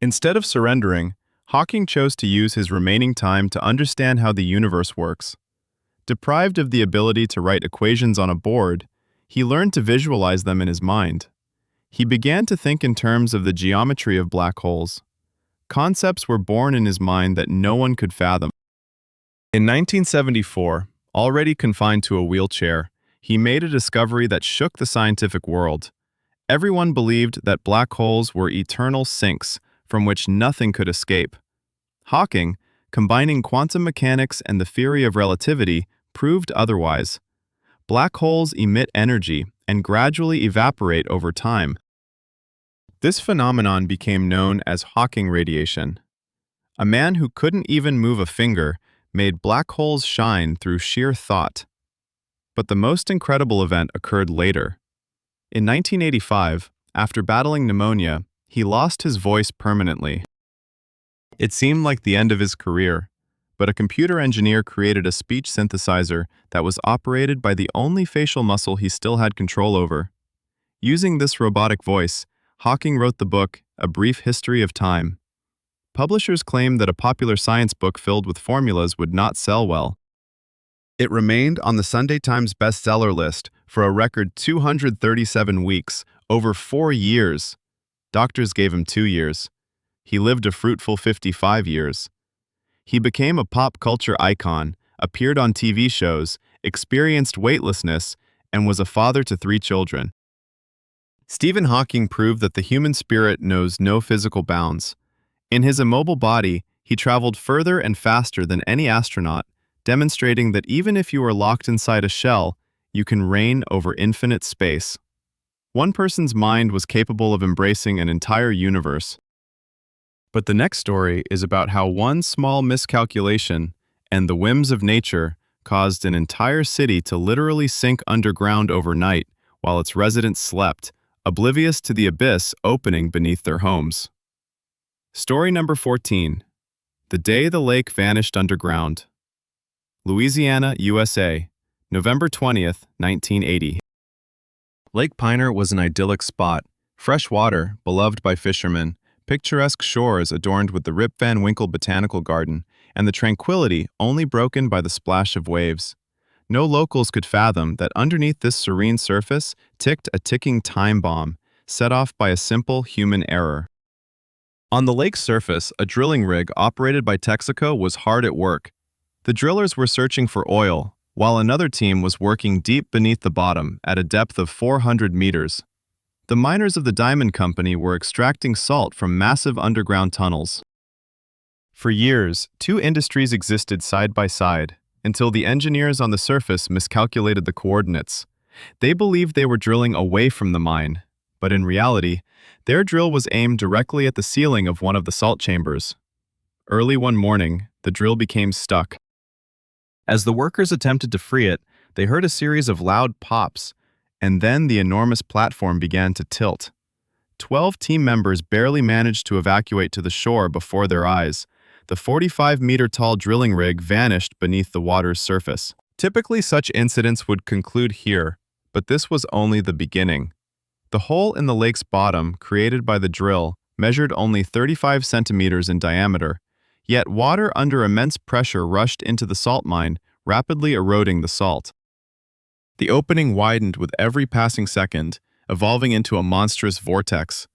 Instead of surrendering, Hawking chose to use his remaining time to understand how the universe works. Deprived of the ability to write equations on a board, he learned to visualize them in his mind. He began to think in terms of the geometry of black holes. Concepts were born in his mind that no one could fathom. In 1974, already confined to a wheelchair, he made a discovery that shook the scientific world. Everyone believed that black holes were eternal sinks from which nothing could escape. Hawking, combining quantum mechanics and the theory of relativity, proved otherwise. Black holes emit energy and gradually evaporate over time. This phenomenon became known as Hawking radiation. A man who couldn't even move a finger made black holes shine through sheer thought. But the most incredible event occurred later. In 1985, after battling pneumonia, he lost his voice permanently. It seemed like the end of his career, but a computer engineer created a speech synthesizer that was operated by the only facial muscle he still had control over. Using this robotic voice, Hawking wrote the book, A Brief History of Time. Publishers claimed that a popular science book filled with formulas would not sell well. It remained on the Sunday Times bestseller list for a record 237 weeks, over 4 years. Doctors gave him 2 years. He lived a fruitful 55 years. He became a pop culture icon, appeared on TV shows, experienced weightlessness, and was a father to 3 children. Stephen Hawking proved that the human spirit knows no physical bounds. In his immobile body, he traveled further and faster than any astronaut, demonstrating that even if you are locked inside a shell, you can reign over infinite space. One person's mind was capable of embracing an entire universe. But the next story is about how one small miscalculation and the whims of nature caused an entire city to literally sink underground overnight while its residents slept, oblivious to the abyss opening beneath their homes. Story number 14. The Day the Lake Vanished Underground. Louisiana, USA, November 20th, 1980. Lake Piner was an idyllic spot, fresh water, beloved by fishermen, picturesque shores adorned with the Rip Van Winkle Botanical Garden, and the tranquility only broken by the splash of waves. No locals could fathom that underneath this serene surface ticked a ticking time bomb, set off by a simple human error. On the lake's surface, a drilling rig operated by Texaco was hard at work. The drillers were searching for oil, while another team was working deep beneath the bottom at a depth of 400 meters. The miners of the Diamond Company were extracting salt from massive underground tunnels. For years, two industries existed side by side, until the engineers on the surface miscalculated the coordinates. They believed they were drilling away from the mine, but in reality, their drill was aimed directly at the ceiling of one of the salt chambers. Early one morning, the drill became stuck. As the workers attempted to free it, they heard a series of loud pops, and then the enormous platform began to tilt. 12 team members barely managed to evacuate to the shore before their eyes. The 45-meter-tall drilling rig vanished beneath the water's surface. Typically, such incidents would conclude here, but this was only the beginning. The hole in the lake's bottom, created by the drill, measured only 35 centimeters in diameter, yet water under immense pressure rushed into the salt mine, rapidly eroding the salt. The opening widened with every passing second, evolving into a monstrous vortex.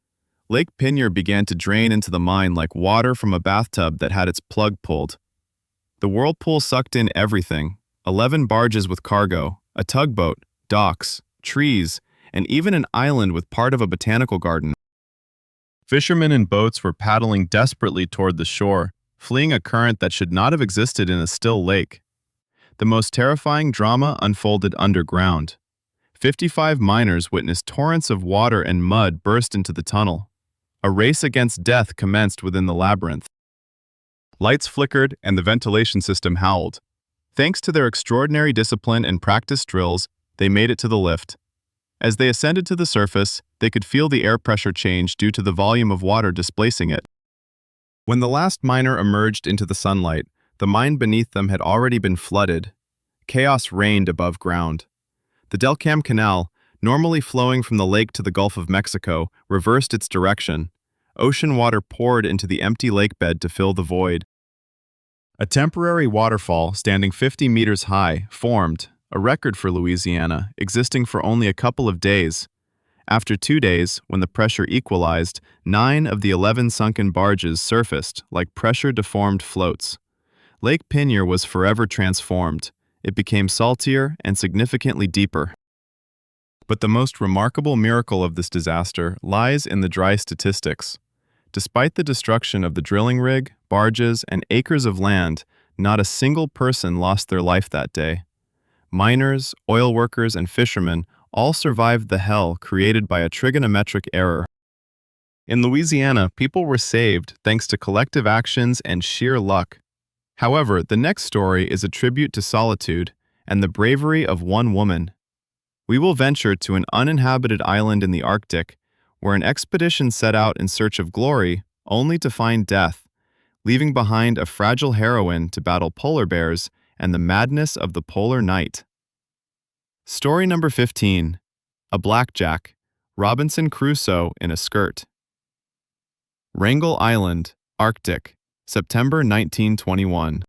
Lake Pinier began to drain into the mine like water from a bathtub that had its plug pulled. The whirlpool sucked in everything: 11 barges with cargo, a tugboat, docks, trees, and even an island with part of a botanical garden. Fishermen in boats were paddling desperately toward the shore, fleeing a current that should not have existed in a still lake. The most terrifying drama unfolded underground. 55 miners witnessed torrents of water and mud burst into the tunnel. A race against death commenced within the labyrinth. Lights flickered and the ventilation system howled. Thanks to their extraordinary discipline and practice drills, they made it to the lift. As they ascended to the surface, they could feel the air pressure change due to the volume of water displacing it. When the last miner emerged into the sunlight, the mine beneath them had already been flooded. Chaos reigned above ground. The Delcam Canal, normally flowing from the lake to the Gulf of Mexico, reversed its direction. Ocean water poured into the empty lake bed to fill the void. A temporary waterfall, standing 50 meters high, formed, a record for Louisiana, existing for only a couple of days. After 2 days, when the pressure equalized, 9 of the 11 sunken barges surfaced like pressure-deformed floats. Lake Pinier was forever transformed. It became saltier and significantly deeper. But the most remarkable miracle of this disaster lies in the dry statistics. Despite the destruction of the drilling rig, barges, and acres of land, not a single person lost their life that day. Miners, oil workers, and fishermen all survived the hell created by a trigonometric error. In Louisiana, people were saved thanks to collective actions and sheer luck. However, the next story is a tribute to solitude and the bravery of one woman. We will venture to an uninhabited island in the Arctic, where an expedition set out in search of glory only to find death, leaving behind a fragile heroine to battle polar bears and the madness of the polar night. Story number 15. A Blackjack, Robinson Crusoe in a Skirt. Wrangel Island, Arctic, September 1921.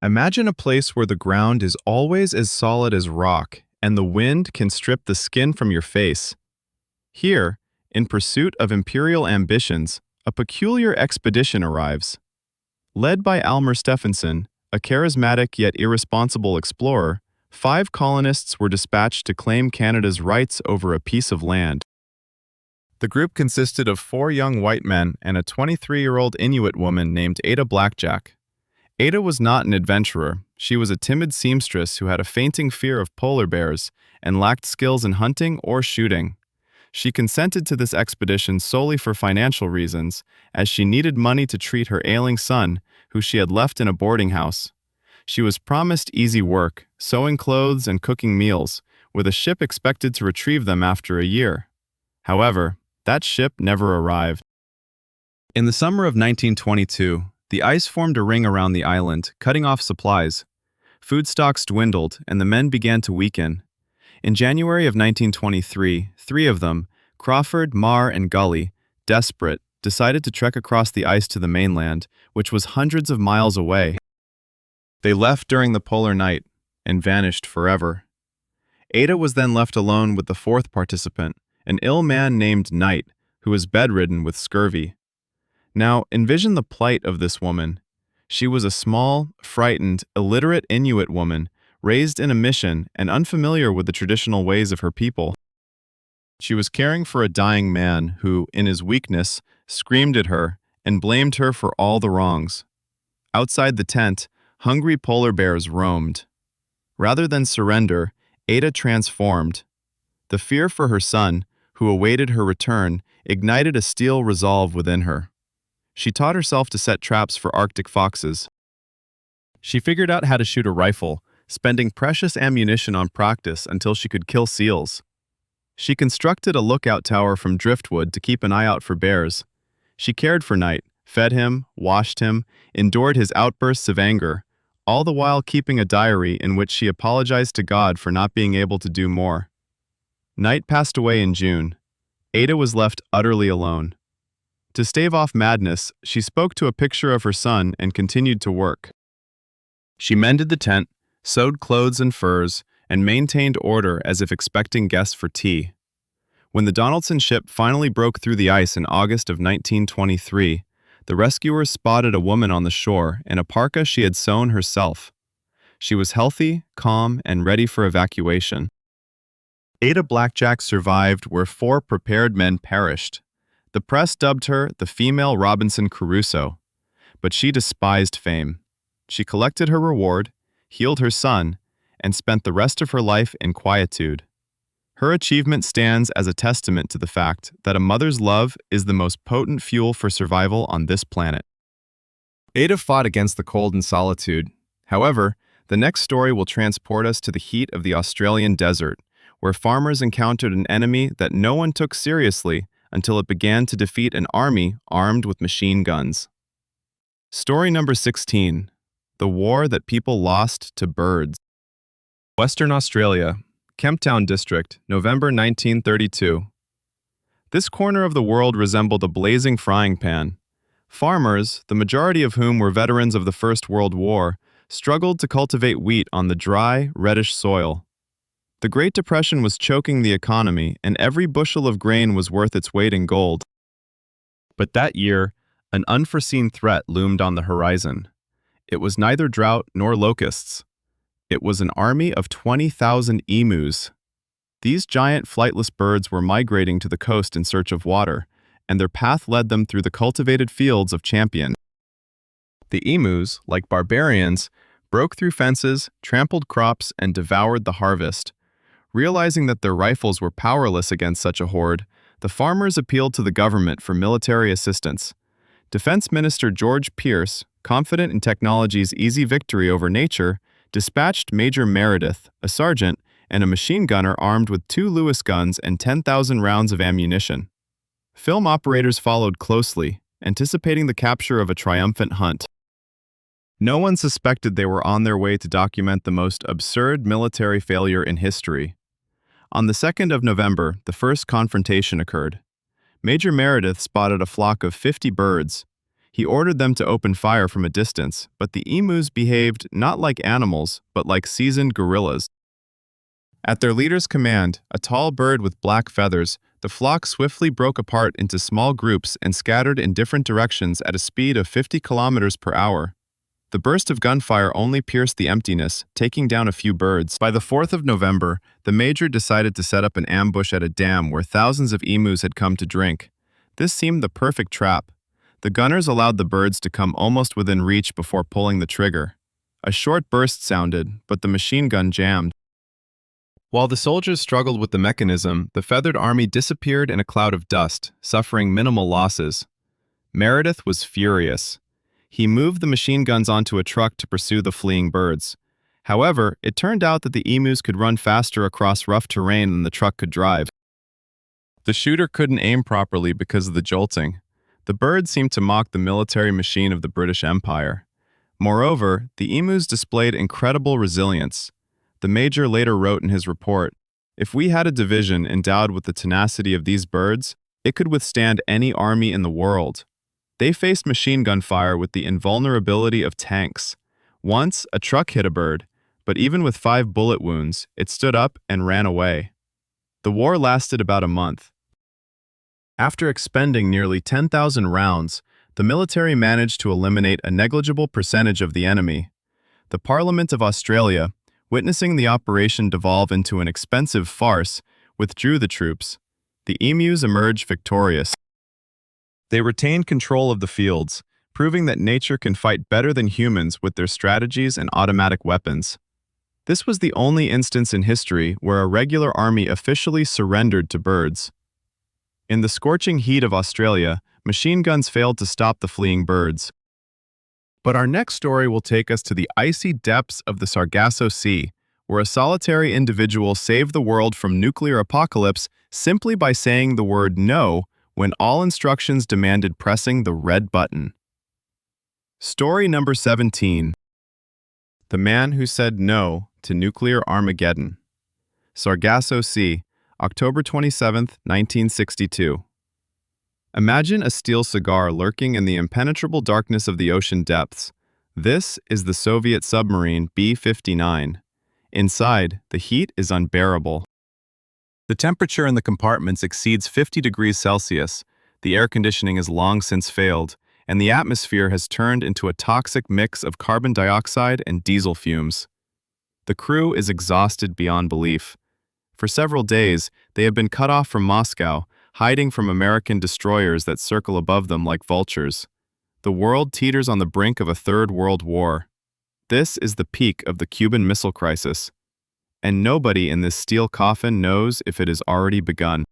Imagine a place where the ground is always as solid as rock and the wind can strip the skin from your face. Here, in pursuit of imperial ambitions, a peculiar expedition arrives. Led by Almer Stephenson, a charismatic yet irresponsible explorer, 5 colonists were dispatched to claim Canada's rights over a piece of land. The group consisted of 4 young white men and a 23-year-old Inuit woman named Ada Blackjack. Ada was not an adventurer. She was a timid seamstress who had a fainting fear of polar bears and lacked skills in hunting or shooting. She consented to this expedition solely for financial reasons, as she needed money to treat her ailing son, who she had left in a boarding house. She was promised easy work, sewing clothes and cooking meals, with a ship expected to retrieve them after a year. However, that ship never arrived. In the summer of 1922, the ice formed a ring around the island, cutting off supplies. Food stocks dwindled, and the men began to weaken. In January of 1923, three of them, Crawford, Marr, and Gully, desperate, decided to trek across the ice to the mainland, which was hundreds of miles away. They left during the polar night and vanished forever. Ada was then left alone with the fourth participant, an ill man named Knight, who was bedridden with scurvy. Now, envision the plight of this woman. She was a small, frightened, illiterate Inuit woman, raised in a mission and unfamiliar with the traditional ways of her people. She was caring for a dying man who, in his weakness, screamed at her and blamed her for all the wrongs. Outside the tent, hungry polar bears roamed. Rather than surrender, Ada transformed. The fear for her son, who awaited her return, ignited a steel resolve within her. She taught herself to set traps for Arctic foxes. She figured out how to shoot a rifle, spending precious ammunition on practice until she could kill seals. She constructed a lookout tower from driftwood to keep an eye out for bears. She cared for Knight, fed him, washed him, endured his outbursts of anger, all the while keeping a diary in which she apologized to God for not being able to do more. Knight passed away in June. Ada was left utterly alone. To stave off madness, she spoke to a picture of her son and continued to work. She mended the tent, sewed clothes and furs, and maintained order as if expecting guests for tea. When the Donaldson ship finally broke through the ice in August of 1923, the rescuers spotted a woman on the shore in a parka she had sewn herself. She was healthy, calm, and ready for evacuation. Ada Blackjack survived where 4 prepared men perished. The press dubbed her the female Robinson Crusoe, but she despised fame. She collected her reward, healed her son, and spent the rest of her life in quietude. Her achievement stands as a testament to the fact that a mother's love is the most potent fuel for survival on this planet. Ada fought against the cold and solitude. However, the next story will transport us to the heat of the Australian desert, where farmers encountered an enemy that no one took seriously until it began to defeat an army armed with machine guns. Story number 16. The War That People Lost to Birds. Western Australia, Kemptown District, November 1932. This corner of the world resembled a blazing frying pan. Farmers, the majority of whom were veterans of the First World War, struggled to cultivate wheat on the dry, reddish soil. The Great Depression was choking the economy, and every bushel of grain was worth its weight in gold. But that year, an unforeseen threat loomed on the horizon. It was neither drought nor locusts. It was an army of 20,000 emus. These giant flightless birds were migrating to the coast in search of water, and their path led them through the cultivated fields of Champion. The emus, like barbarians, broke through fences, trampled crops, and devoured the harvest. Realizing that their rifles were powerless against such a horde, the farmers appealed to the government for military assistance. Defense Minister George Pierce, confident in technology's easy victory over nature, dispatched Major Meredith, a sergeant, and a machine gunner armed with 2 Lewis guns and 10,000 rounds of ammunition. Film operators followed closely, anticipating the capture of a triumphant hunt. No one suspected they were on their way to document the most absurd military failure in history. On the 2nd of November, the first confrontation occurred. Major Meredith spotted a flock of 50 birds. He ordered them to open fire from a distance, but the emus behaved not like animals, but like seasoned gorillas. At their leader's command, a tall bird with black feathers, the flock swiftly broke apart into small groups and scattered in different directions at a speed of 50 kilometers per hour. The burst of gunfire only pierced the emptiness, taking down a few birds. By the 4th of November, the major decided to set up an ambush at a dam where thousands of emus had come to drink. This seemed the perfect trap. The gunners allowed the birds to come almost within reach before pulling the trigger. A short burst sounded, but the machine gun jammed. While the soldiers struggled with the mechanism, the feathered army disappeared in a cloud of dust, suffering minimal losses. Meredith was furious. He moved the machine guns onto a truck to pursue the fleeing birds. However, it turned out that the emus could run faster across rough terrain than the truck could drive. The shooter couldn't aim properly because of the jolting. The birds seemed to mock the military machine of the British Empire. Moreover, the emus displayed incredible resilience. The major later wrote in his report, "If we had a division endowed with the tenacity of these birds, it could withstand any army in the world." They faced machine gun fire with the invulnerability of tanks. Once, a truck hit a bird, but even with 5 bullet wounds, it stood up and ran away. The war lasted about a month. After expending nearly 10,000 rounds, the military managed to eliminate a negligible percentage of the enemy. The Parliament of Australia, witnessing the operation devolve into an expensive farce, withdrew the troops. The emus emerged victorious. They retained control of the fields, proving that nature can fight better than humans with their strategies and automatic weapons. This was the only instance in history where a regular army officially surrendered to birds. In the scorching heat of Australia, machine guns failed to stop the fleeing birds. But our next story will take us to the icy depths of the Sargasso Sea, where a solitary individual saved the world from nuclear apocalypse simply by saying the word no when all instructions demanded pressing the red button. Story number 17. The Man Who Said No to Nuclear Armageddon. Sargasso Sea, October 27, 1962. Imagine a steel cigar lurking in the impenetrable darkness of the ocean depths. This is the Soviet submarine B-59. Inside, the heat is unbearable. The temperature in the compartments exceeds 50 degrees Celsius, the air conditioning has long since failed, and the atmosphere has turned into a toxic mix of carbon dioxide and diesel fumes. The crew is exhausted beyond belief. For several days, they have been cut off from Moscow, hiding from American destroyers that circle above them like vultures. The world teeters on the brink of a third world war. This is the peak of the Cuban Missile Crisis. And nobody in this steel coffin knows if it has already begun.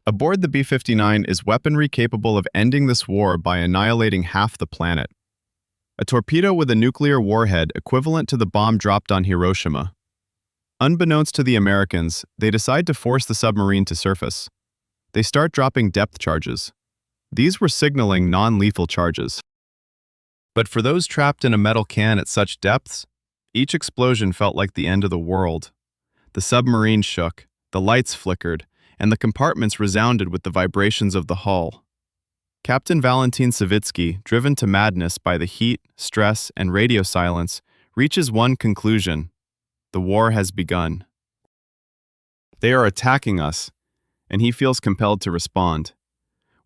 Aboard the B-59 is weaponry capable of ending this war by annihilating half the planet. A torpedo with a nuclear warhead equivalent to the bomb dropped on Hiroshima. Unbeknownst to the Americans, they decide to force the submarine to surface. They start dropping depth charges. These were signaling non-lethal charges. But for those trapped in a metal can at such depths, each explosion felt like the end of the world. The submarine shook, the lights flickered, and the compartments resounded with the vibrations of the hull. Captain Valentin Savitsky, driven to madness by the heat, stress, and radio silence, reaches one conclusion: the war has begun. They are attacking us, and he feels compelled to respond.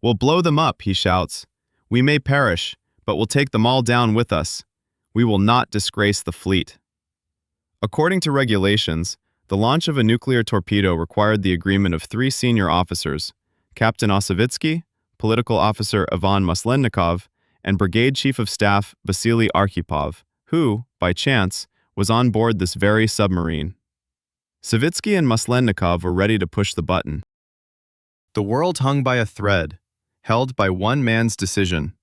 "We'll blow them up," he shouts. "We may perish, but we'll take them all down with us. We will not disgrace the fleet." According to regulations, the launch of a nuclear torpedo required the agreement of 3 senior officers: Captain Osavitsky, Political Officer Ivan Maslennikov, and Brigade Chief of Staff Vasily Arkhipov, who, by chance, was on board this very submarine. Savitsky and Maslennikov were ready to push the button. The world hung by a thread, held by one man's decision.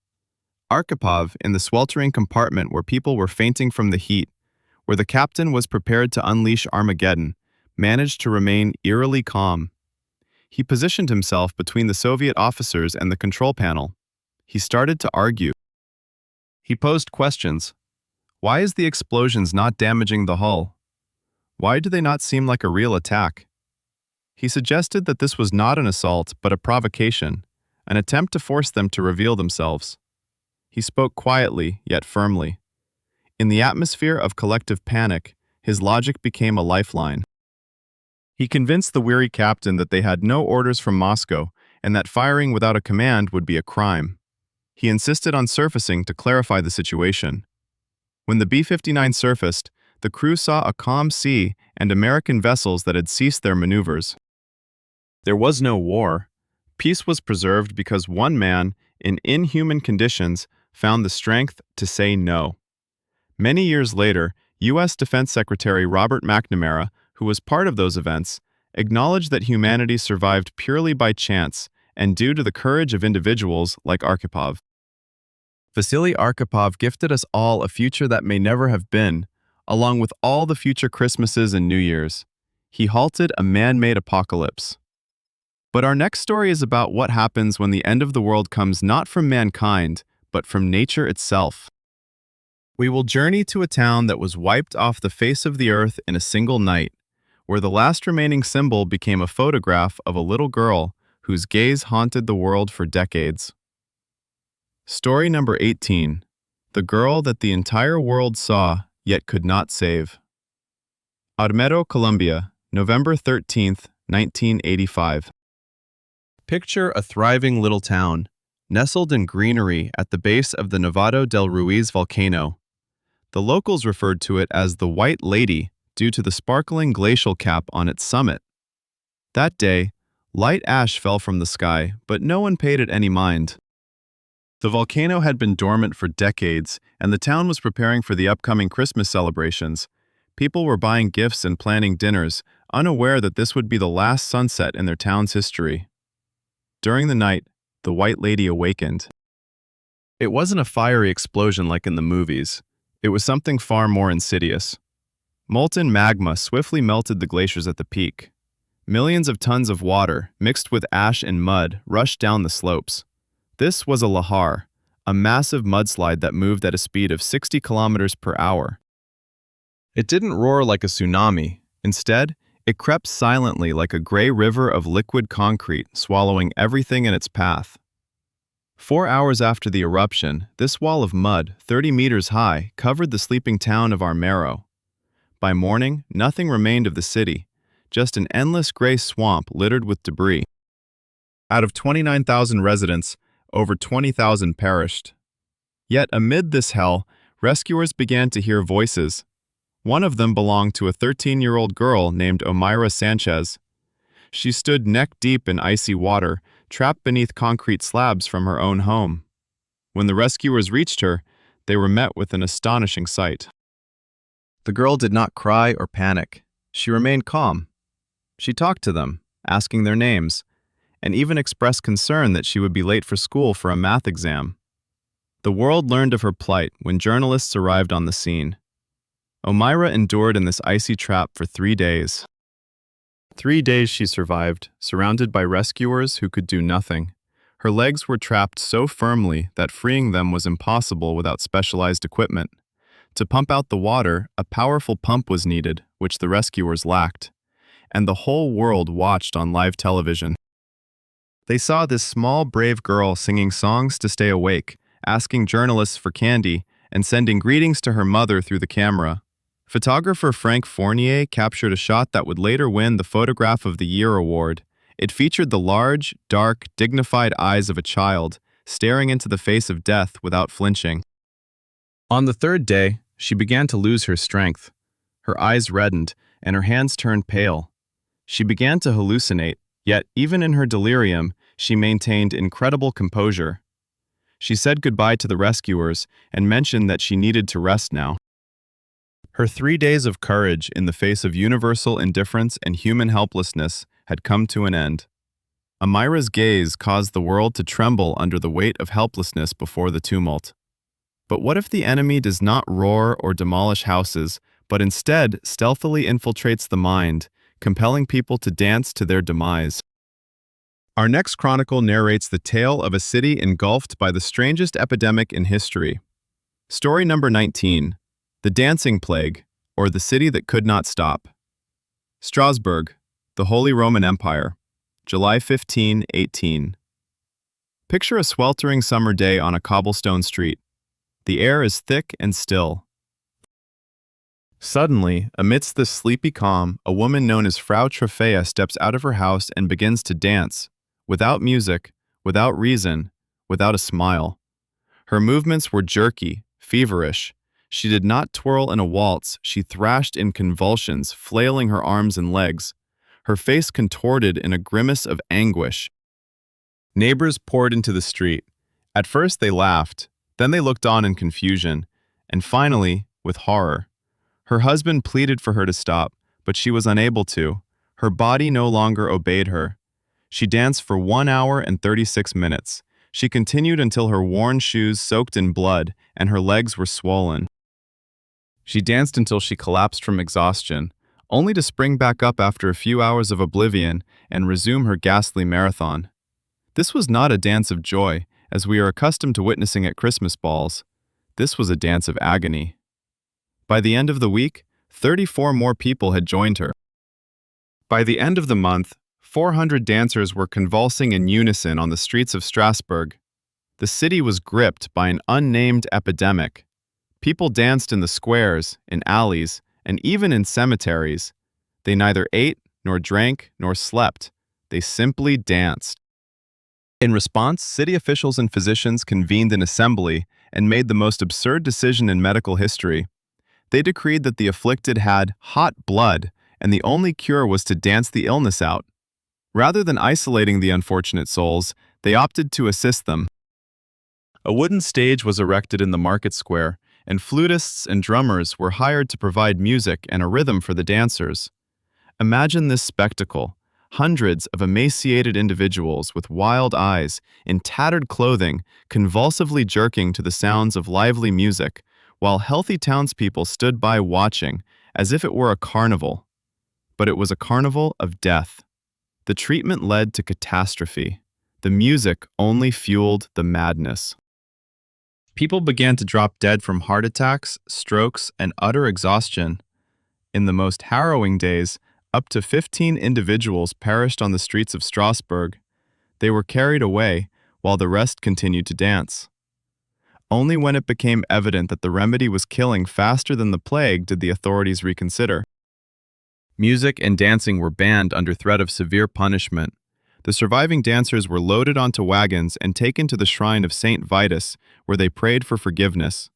Arkhipov, in the sweltering compartment where people were fainting from the heat, where the captain was prepared to unleash Armageddon, managed to remain eerily calm. He positioned himself between the Soviet officers and the control panel. He started to argue. He posed questions. Why is the explosions not damaging the hull? Why do they not seem like a real attack? He suggested that this was not an assault but a provocation, an attempt to force them to reveal themselves. He spoke quietly yet firmly. In the atmosphere of collective panic, his logic became a lifeline. He convinced the weary captain that they had no orders from Moscow and that firing without a command would be a crime. He insisted on surfacing to clarify the situation. When the B-59 surfaced, the crew saw a calm sea and American vessels that had ceased their maneuvers. There was no war. Peace was preserved because one man, in inhuman conditions, found the strength to say no. Many years later, U.S. Defense Secretary Robert McNamara, who was part of those events, acknowledged that humanity survived purely by chance and due to the courage of individuals like Arkhipov. Vasily Arkhipov gifted us all a future that may never have been, along with all the future Christmases and New Years. He halted a man-made apocalypse. But our next story is about what happens when the end of the world comes not from mankind, but from nature itself. We will journey to a town that was wiped off the face of the earth in a single night, where the last remaining symbol became a photograph of a little girl whose gaze haunted the world for decades. Story number 18. The girl that the entire world saw yet could not save. Armero, Colombia, November 13th, 1985. Picture a thriving little town, nestled in greenery at the base of the Nevado del Ruiz volcano. The locals referred to it as the White Lady due to the sparkling glacial cap on its summit. That day, light ash fell from the sky, but no one paid it any mind. The volcano had been dormant for decades, and the town was preparing for the upcoming Christmas celebrations. People were buying gifts and planning dinners, unaware that this would be the last sunset in their town's history. During the night, the White Lady awakened. It wasn't a fiery explosion like in the movies. It was something far more insidious. Molten magma swiftly melted the glaciers at the peak. Millions of tons of water, mixed with ash and mud, rushed down the slopes. This was a lahar, a massive mudslide that moved at a speed of 60 kilometers per hour. It didn't roar like a tsunami. Instead, it crept silently like a gray river of liquid concrete, swallowing everything in its path. 4 hours after the eruption, this wall of mud, 30 meters high, covered the sleeping town of Armero. By morning, nothing remained of the city, just an endless gray swamp littered with debris. Out of 29,000 residents, over 20,000 perished. Yet amid this hell, rescuers began to hear voices. One of them belonged to a 13-year-old girl named Omaira Sanchez. She stood neck-deep in icy water, trapped beneath concrete slabs from her own home. When the rescuers reached her, they were met with an astonishing sight. The girl did not cry or panic. She remained calm. She talked to them, asking their names, and even expressed concern that she would be late for school for a math exam. The world learned of her plight when journalists arrived on the scene. Omaira endured in this icy trap for 3 days. 3 days she survived, surrounded by rescuers who could do nothing. Her legs were trapped so firmly that freeing them was impossible without specialized equipment. To pump out the water, a powerful pump was needed, which the rescuers lacked. And the whole world watched on live television. They saw this small, brave girl singing songs to stay awake, asking journalists for candy, and sending greetings to her mother through the camera. Photographer Frank Fournier captured a shot that would later win the Photograph of the Year award. It featured the large, dark, dignified eyes of a child, staring into the face of death without flinching. On the 3rd day, she began to lose her strength. Her eyes reddened, and her hands turned pale. She began to hallucinate, yet even in her delirium, she maintained incredible composure. She said goodbye to the rescuers and mentioned that she needed to rest now. Her 3 days of courage in the face of universal indifference and human helplessness had come to an end. Omaira's gaze caused the world to tremble under the weight of helplessness before the tumult. But what if the enemy does not roar or demolish houses, but instead stealthily infiltrates the mind, compelling people to dance to their demise? Our next chronicle narrates the tale of a city engulfed by the strangest epidemic in history. Story number 19. The Dancing Plague, or the City That Could Not Stop. Strasbourg, the Holy Roman Empire, July 15, 18. Picture a sweltering summer day on a cobblestone street. The air is thick and still. Suddenly, amidst this sleepy calm, a woman known as Frau Trofea steps out of her house and begins to dance, without music, without reason, without a smile. Her movements were jerky, feverish. She did not twirl in a waltz, she thrashed in convulsions, flailing her arms and legs. Her face contorted in a grimace of anguish. Neighbors poured into the street. At first they laughed, then they looked on in confusion, and finally, with horror. Her husband pleaded for her to stop, but she was unable to. Her body no longer obeyed her. She danced for 1 hour and 36 minutes. She continued until her worn shoes soaked in blood and her legs were swollen. She danced until she collapsed from exhaustion, only to spring back up after a few hours of oblivion and resume her ghastly marathon. This was not a dance of joy, as we are accustomed to witnessing at Christmas balls. This was a dance of agony. By the end of the week, 34 more people had joined her. By the end of the month, 400 dancers were convulsing in unison on the streets of Strasbourg. The city was gripped by an unnamed epidemic. People danced in the squares, in alleys, and even in cemeteries. They neither ate, nor drank, nor slept. They simply danced. In response, city officials and physicians convened an assembly and made the most absurd decision in medical history. They decreed that the afflicted had hot blood, and the only cure was to dance the illness out. Rather than isolating the unfortunate souls, they opted to assist them. A wooden stage was erected in the market square, and flutists and drummers were hired to provide music and a rhythm for the dancers. Imagine this spectacle. Hundreds of emaciated individuals with wild eyes, in tattered clothing, convulsively jerking to the sounds of lively music, while healthy townspeople stood by watching, as if it were a carnival. But it was a carnival of death. The treatment led to catastrophe. The music only fueled the madness. People began to drop dead from heart attacks, strokes, and utter exhaustion. In the most harrowing days, up to 15 individuals perished on the streets of Strasbourg. They were carried away, while the rest continued to dance. Only when it became evident that the remedy was killing faster than the plague did the authorities reconsider. Music and dancing were banned under threat of severe punishment. The surviving dancers were loaded onto wagons and taken to the shrine of Saint Vitus, where they prayed for forgiveness.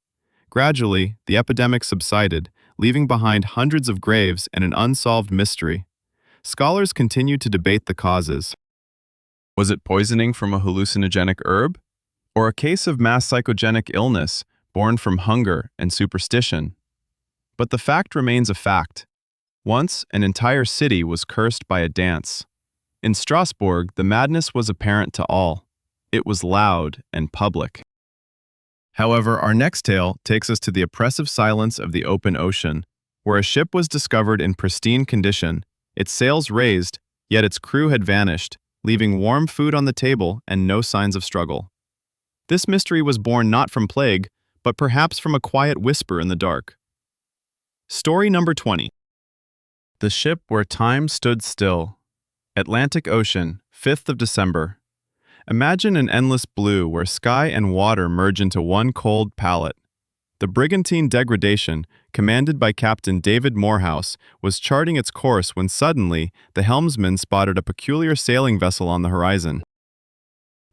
Gradually, the epidemic subsided, leaving behind hundreds of graves and an unsolved mystery. Scholars continue to debate the causes. Was it poisoning from a hallucinogenic herb? Or a case of mass psychogenic illness born from hunger and superstition? But the fact remains a fact. Once, an entire city was cursed by a dance. In Strasbourg, the madness was apparent to all. It was loud and public. However, our next tale takes us to the oppressive silence of the open ocean, where a ship was discovered in pristine condition, its sails raised, yet its crew had vanished, leaving warm food on the table and no signs of struggle. This mystery was born not from plague, but perhaps from a quiet whisper in the dark. Story number 20. The Ship Where Time Stood Still. Atlantic Ocean, 5th of December. Imagine an endless blue where sky and water merge into one cold palette. The brigantine Degradation, commanded by Captain David Morehouse, was charting its course when suddenly the helmsman spotted a peculiar sailing vessel on the horizon.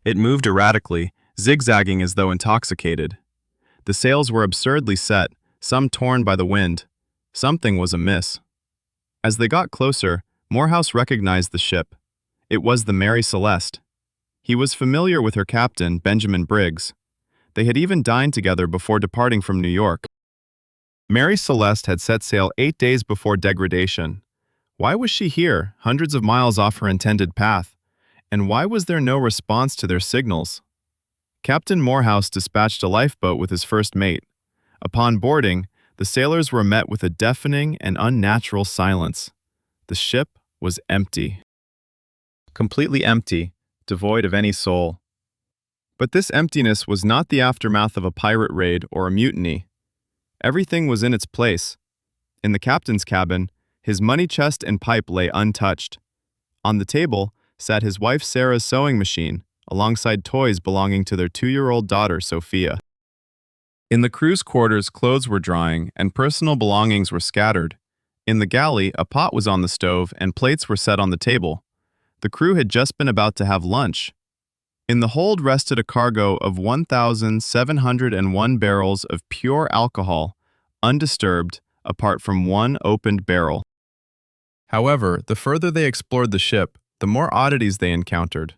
It moved erratically, zigzagging as though intoxicated. The sails were absurdly set, some torn by the wind. Something was amiss. As they got closer, Morehouse recognized the ship. It was the Mary Celeste. He was familiar with her captain, Benjamin Briggs. They had even dined together before departing from New York. Mary Celeste had set sail 8 days before Degradation. Why was she here, hundreds of miles off her intended path? And why was there no response to their signals? Captain Morehouse dispatched a lifeboat with his first mate. Upon boarding, the sailors were met with a deafening and unnatural silence. The ship was empty. Completely empty, devoid of any soul. But this emptiness was not the aftermath of a pirate raid or a mutiny. Everything was in its place. In the captain's cabin, his money chest and pipe lay untouched. On the table sat his wife Sarah's sewing machine, alongside toys belonging to their 2-year-old daughter, Sophia. In the crew's quarters, clothes were drying and personal belongings were scattered. In the galley, a pot was on the stove and plates were set on the table. The crew had just been about to have lunch. In the hold rested a cargo of 1,701 barrels of pure alcohol, undisturbed, apart from one opened barrel. However, the further they explored the ship, the more oddities they encountered.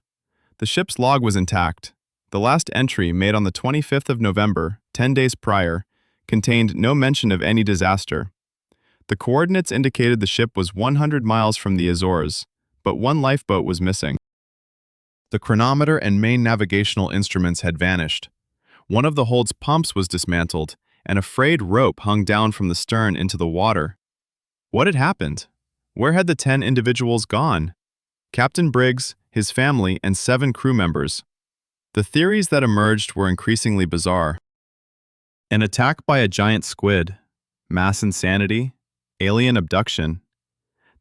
The ship's log was intact. The last entry, made on the 25th of November, 10 days prior, contained no mention of any disaster. The coordinates indicated the ship was 100 miles from the Azores, but one lifeboat was missing. The chronometer and main navigational instruments had vanished. One of the hold's pumps was dismantled, and a frayed rope hung down from the stern into the water. What had happened? Where had the 10 individuals gone? Captain Briggs, his family, and 7 crew members. The theories that emerged were increasingly bizarre. An attack by a giant squid, mass insanity, alien abduction.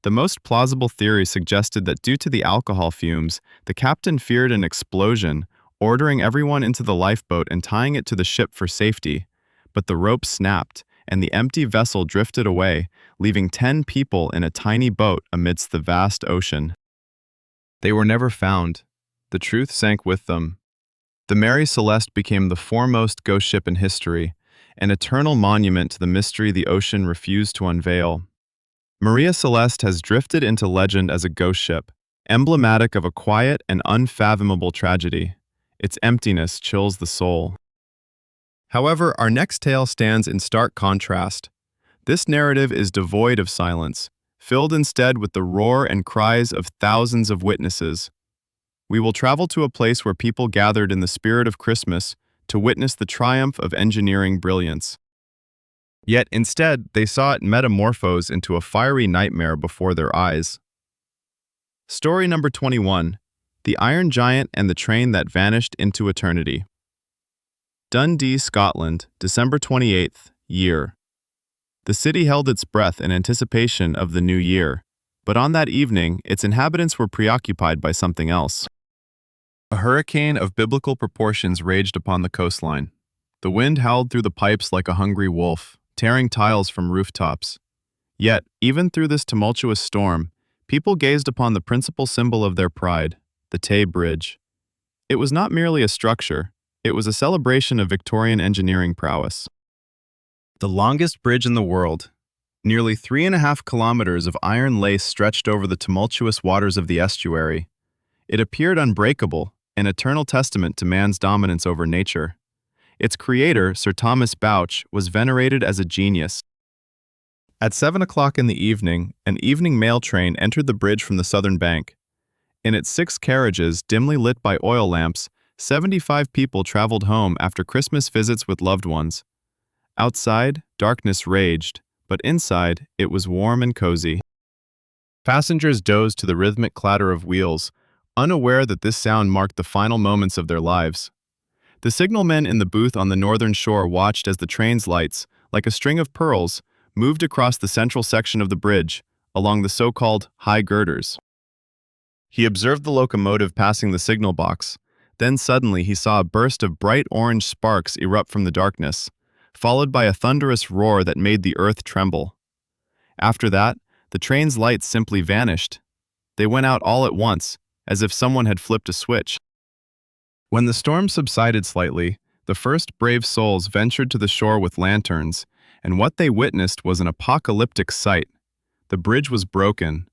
The most plausible theory suggested that due to the alcohol fumes, the captain feared an explosion, ordering everyone into the lifeboat and tying it to the ship for safety. But the rope snapped, and the empty vessel drifted away, leaving 10 people in a tiny boat amidst the vast ocean. They were never found. The truth sank with them. The Mary Celeste became the foremost ghost ship in history, an eternal monument to the mystery the ocean refused to unveil. Maria Celeste has drifted into legend as a ghost ship, emblematic of a quiet and unfathomable tragedy. Its emptiness chills the soul. However, our next tale stands in stark contrast. This narrative is devoid of silence, filled instead with the roar and cries of thousands of witnesses. We will travel to a place where people gathered in the spirit of Christmas to witness the triumph of engineering brilliance. Yet instead, they saw it metamorphose into a fiery nightmare before their eyes. Story number 21. The Iron Giant and the Train That Vanished into Eternity. Dundee, Scotland, December 28th, year. The city held its breath in anticipation of the new year, but on that evening, its inhabitants were preoccupied by something else. A hurricane of biblical proportions raged upon the coastline. The wind howled through the pipes like a hungry wolf, tearing tiles from rooftops. Yet, even through this tumultuous storm, people gazed upon the principal symbol of their pride, the Tay Bridge. It was not merely a structure, it was a celebration of Victorian engineering prowess. The longest bridge in the world, nearly 3.5 kilometers of iron lace stretched over the tumultuous waters of the estuary. It appeared unbreakable, an eternal testament to man's dominance over nature. Its creator, Sir Thomas Bouch, was venerated as a genius. At 7 o'clock in the evening, an evening mail train entered the bridge from the southern bank. In its 6 carriages, dimly lit by oil lamps, 75 people traveled home after Christmas visits with loved ones. Outside, darkness raged, but inside, it was warm and cozy. Passengers dozed to the rhythmic clatter of wheels, unaware that this sound marked the final moments of their lives. The signalmen in the booth on the northern shore watched as the train's lights, like a string of pearls, moved across the central section of the bridge, along the so-called high girders. He observed the locomotive passing the signal box. Then suddenly he saw a burst of bright orange sparks erupt from the darkness, followed by a thunderous roar that made the earth tremble. After that, the train's lights simply vanished. They went out all at once, as if someone had flipped a switch. When the storm subsided slightly, the first brave souls ventured to the shore with lanterns, and what they witnessed was an apocalyptic sight. The bridge was broken.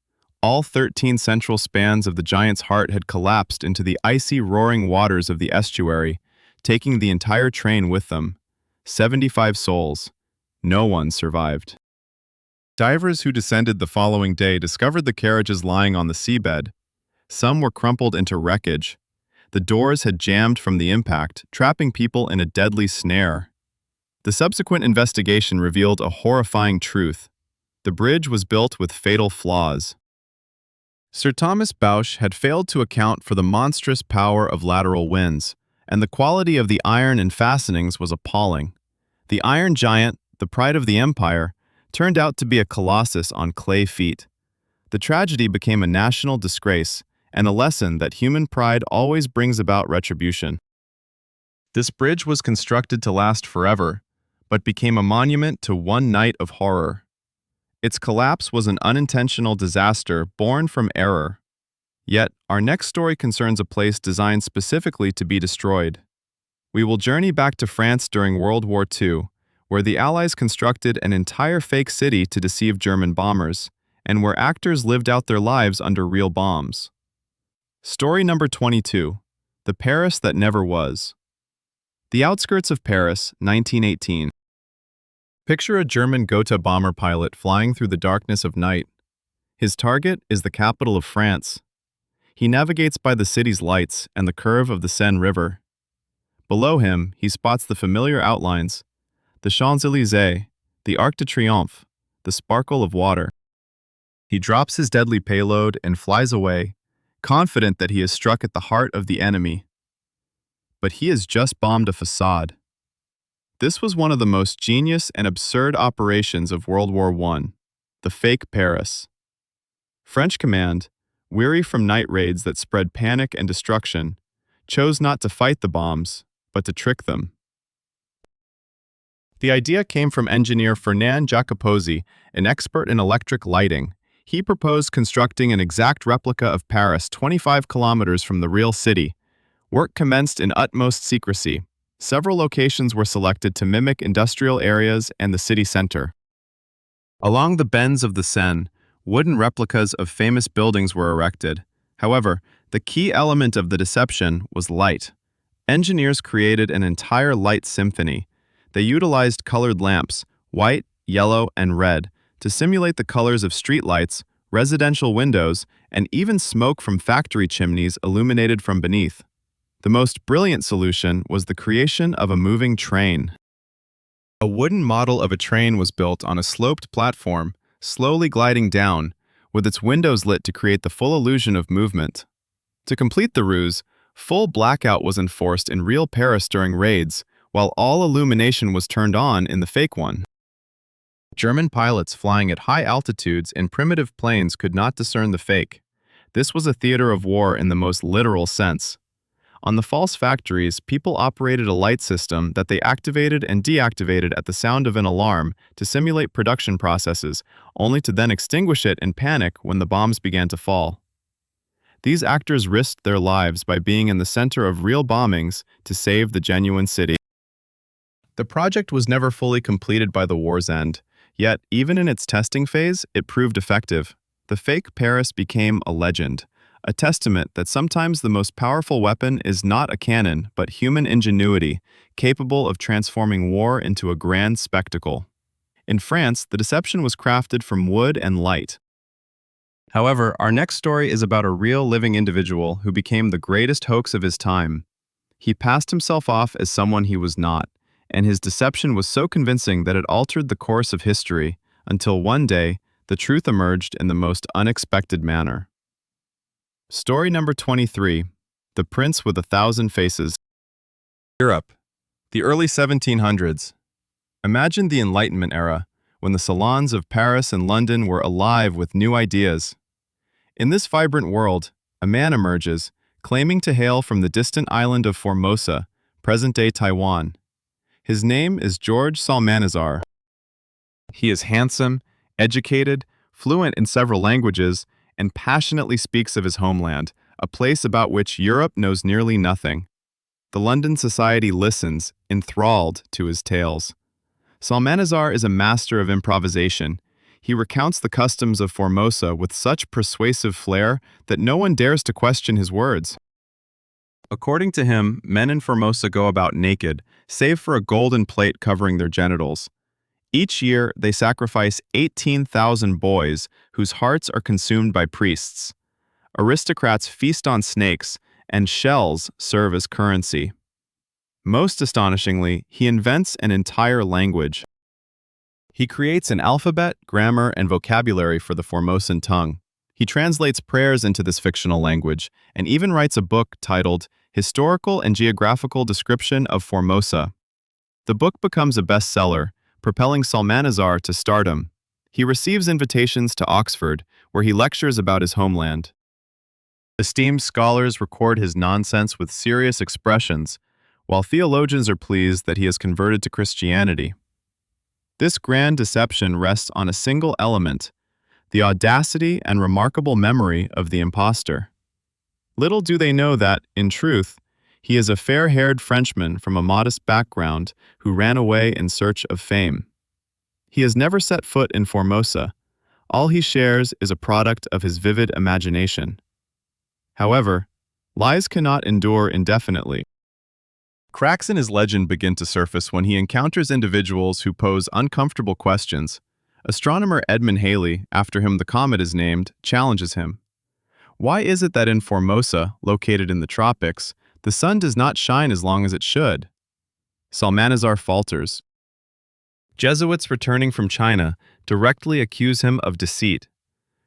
All 13 central spans of the giant's heart had collapsed into the icy, roaring waters of the estuary, taking the entire train with them. 75 souls. No one survived. Divers who descended the following day discovered the carriages lying on the seabed. Some were crumpled into wreckage. The doors had jammed from the impact, trapping people in a deadly snare. The subsequent investigation revealed a horrifying truth. The bridge was built with fatal flaws. Sir Thomas Bouch had failed to account for the monstrous power of lateral winds, and the quality of the iron and fastenings was appalling. The Iron Giant, the pride of the empire, turned out to be a colossus on clay feet. The tragedy became a national disgrace, and a lesson that human pride always brings about retribution. This bridge was constructed to last forever, but became a monument to one night of horror. Its collapse was an unintentional disaster born from error. Yet, our next story concerns a place designed specifically to be destroyed. We will journey back to France during World War II, where the Allies constructed an entire fake city to deceive German bombers, and where actors lived out their lives under real bombs. Story number 22. The Paris That Never Was. The outskirts of Paris, 1918. Picture a German Gotha bomber pilot flying through the darkness of night. His target is the capital of France. He navigates by the city's lights and the curve of the Seine River. Below him, he spots the familiar outlines, the Champs-Élysées, the Arc de Triomphe, the sparkle of water. He drops his deadly payload and flies away, confident that he has struck at the heart of the enemy. But he has just bombed a facade. This was one of the most genius and absurd operations of World War I, the fake Paris. French command, weary from night raids that spread panic and destruction, chose not to fight the bombs, but to trick them. The idea came from engineer Fernand Jacoposi, an expert in electric lighting. He proposed constructing an exact replica of Paris 25 kilometers from the real city. Work commenced in utmost secrecy. Several locations were selected to mimic industrial areas and the city center. Along the bends of the Seine, wooden replicas of famous buildings were erected. However, the key element of the deception was light. Engineers created an entire light symphony. They utilized colored lamps, white, yellow, and red, to simulate the colors of streetlights, residential windows, and even smoke from factory chimneys illuminated from beneath. The most brilliant solution was the creation of a moving train. A wooden model of a train was built on a sloped platform, slowly gliding down, with its windows lit to create the full illusion of movement. To complete the ruse, full blackout was enforced in real Paris during raids, while all illumination was turned on in the fake one. German pilots flying at high altitudes in primitive planes could not discern the fake. This was a theater of war in the most literal sense. On the false factories, people operated a light system that they activated and deactivated at the sound of an alarm to simulate production processes, only to then extinguish it in panic when the bombs began to fall. These actors risked their lives by being in the center of real bombings to save the genuine city. The project was never fully completed by the war's end, yet even in its testing phase, it proved effective. The fake Paris became a legend, a testament that sometimes the most powerful weapon is not a cannon, but human ingenuity, capable of transforming war into a grand spectacle. In France, the deception was crafted from wood and light. However, our next story is about a real living individual who became the greatest hoax of his time. He passed himself off as someone he was not, and his deception was so convincing that it altered the course of history, until one day, the truth emerged in the most unexpected manner. Story number 23. The Prince with 1,000 Faces. Europe, the early 1700s. Imagine the Enlightenment era, when the salons of Paris and London were alive with new ideas. In this vibrant world, a man emerges, claiming to hail from the distant island of Formosa, present-day Taiwan. His name is George Salmanazar. He is handsome, educated, fluent in several languages, and passionately speaks of his homeland, a place about which Europe knows nearly nothing. The London society listens, enthralled, to his tales. Salmanazar is a master of improvisation. He recounts the customs of Formosa with such persuasive flair that no one dares to question his words. According to him, men in Formosa go about naked, save for a golden plate covering their genitals. Each year, they sacrifice 18,000 boys whose hearts are consumed by priests. Aristocrats feast on snakes, and shells serve as currency. Most astonishingly, he invents an entire language. He creates an alphabet, grammar, and vocabulary for the Formosan tongue. He translates prayers into this fictional language, and even writes a book titled Historical and Geographical Description of Formosa. The book becomes a bestseller, propelling Salmanazar to stardom. He receives invitations to Oxford, where he lectures about his homeland. Esteemed scholars record his nonsense with serious expressions, while theologians are pleased that he has converted to Christianity. This grand deception rests on a single element, the audacity and remarkable memory of the impostor. Little do they know that, in truth, he is a fair-haired Frenchman from a modest background who ran away in search of fame. He has never set foot in Formosa. All he shares is a product of his vivid imagination. However, lies cannot endure indefinitely. Cracks in his legend begin to surface when he encounters individuals who pose uncomfortable questions. Astronomer Edmund Halley, after whom the comet is named, challenges him. Why is it that in Formosa, located in the tropics, the sun does not shine as long as it should? Salmanazar falters. Jesuits returning from China directly accuse him of deceit.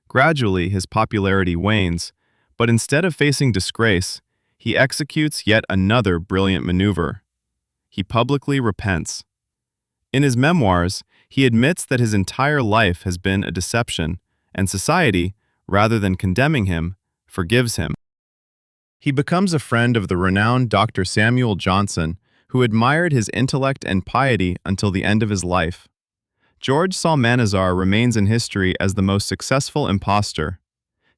Gradually, his popularity wanes, but instead of facing disgrace, he executes yet another brilliant maneuver. He publicly repents. In his memoirs, he admits that his entire life has been a deception, and society, rather than condemning him, forgives him. He becomes a friend of the renowned Dr. Samuel Johnson, who admired his intellect and piety until the end of his life. George Salmanazar remains in history as the most successful impostor.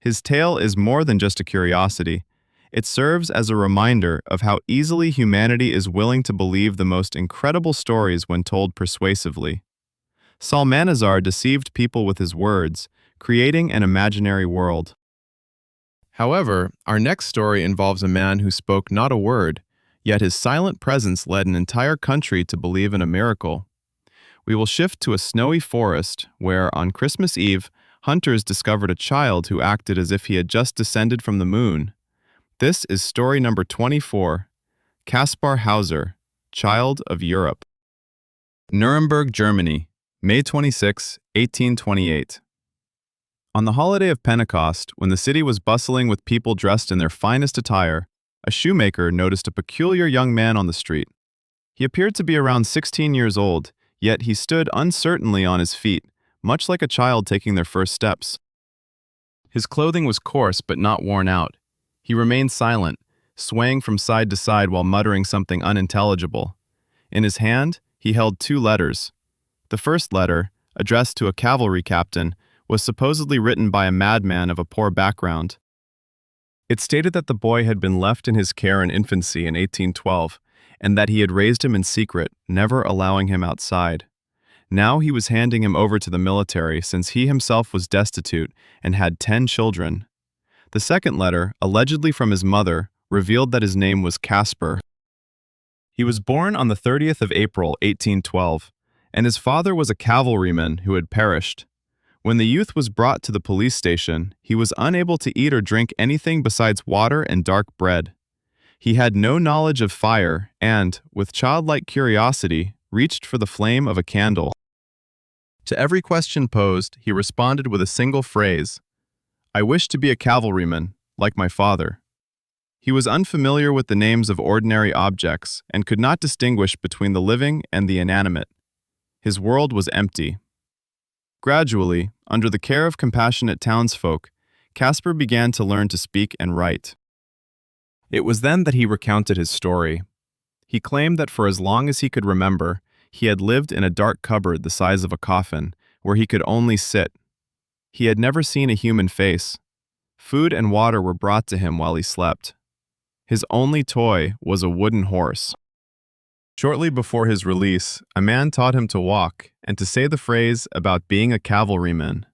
His tale is more than just a curiosity. It serves as a reminder of how easily humanity is willing to believe the most incredible stories when told persuasively. Salmanazar deceived people with his words, creating an imaginary world. However, our next story involves a man who spoke not a word, yet his silent presence led an entire country to believe in a miracle. We will shift to a snowy forest where, on Christmas Eve, hunters discovered a child who acted as if he had just descended from the moon. This is story number 24, Kaspar Hauser, Child of Europe. Nuremberg, Germany, May 26, 1828. On the holiday of Pentecost, when the city was bustling with people dressed in their finest attire, a shoemaker noticed a peculiar young man on the street. He appeared to be around 16 years old, yet he stood uncertainly on his feet, much like a child taking their first steps. His clothing was coarse but not worn out. He remained silent, swaying from side to side while muttering something unintelligible. In his hand, he held two letters. The first letter, addressed to a cavalry captain, was supposedly written by a madman of a poor background. It stated that the boy had been left in his care in infancy in 1812, and that he had raised him in secret, never allowing him outside. Now he was handing him over to the military since he himself was destitute and had 10 children. The second letter, allegedly from his mother, revealed that his name was Kaspar. He was born on the 30th of April, 1812, and his father was a cavalryman who had perished. When the youth was brought to the police station, he was unable to eat or drink anything besides water and dark bread. He had no knowledge of fire and, with childlike curiosity, reached for the flame of a candle. To every question posed, he responded with a single phrase, "I wish to be a cavalryman, like my father." He was unfamiliar with the names of ordinary objects and could not distinguish between the living and the inanimate. His world was empty. Gradually, under the care of compassionate townsfolk, Kaspar began to learn to speak and write. It was then that he recounted his story. He claimed that for as long as he could remember, he had lived in a dark cupboard the size of a coffin, where he could only sit. He had never seen a human face. Food and water were brought to him while he slept. His only toy was a wooden horse. Shortly before his release, a man taught him to walk and to say the phrase about being a cavalryman.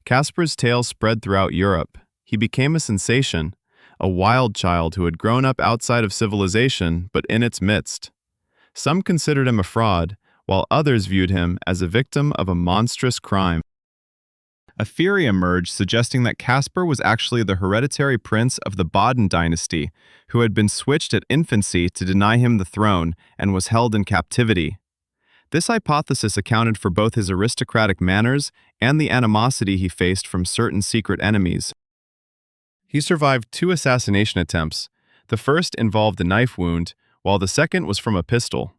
Kaspar's tale spread throughout Europe. He became a sensation, a wild child who had grown up outside of civilization but in its midst. Some considered him a fraud, while others viewed him as a victim of a monstrous crime. A theory emerged suggesting that Kaspar was actually the hereditary prince of the Baden dynasty, who had been switched at infancy to deny him the throne and was held in captivity. This hypothesis accounted for both his aristocratic manners and the animosity he faced from certain secret enemies. He survived 2 assassination attempts. The first involved a knife wound, while the second was from a pistol.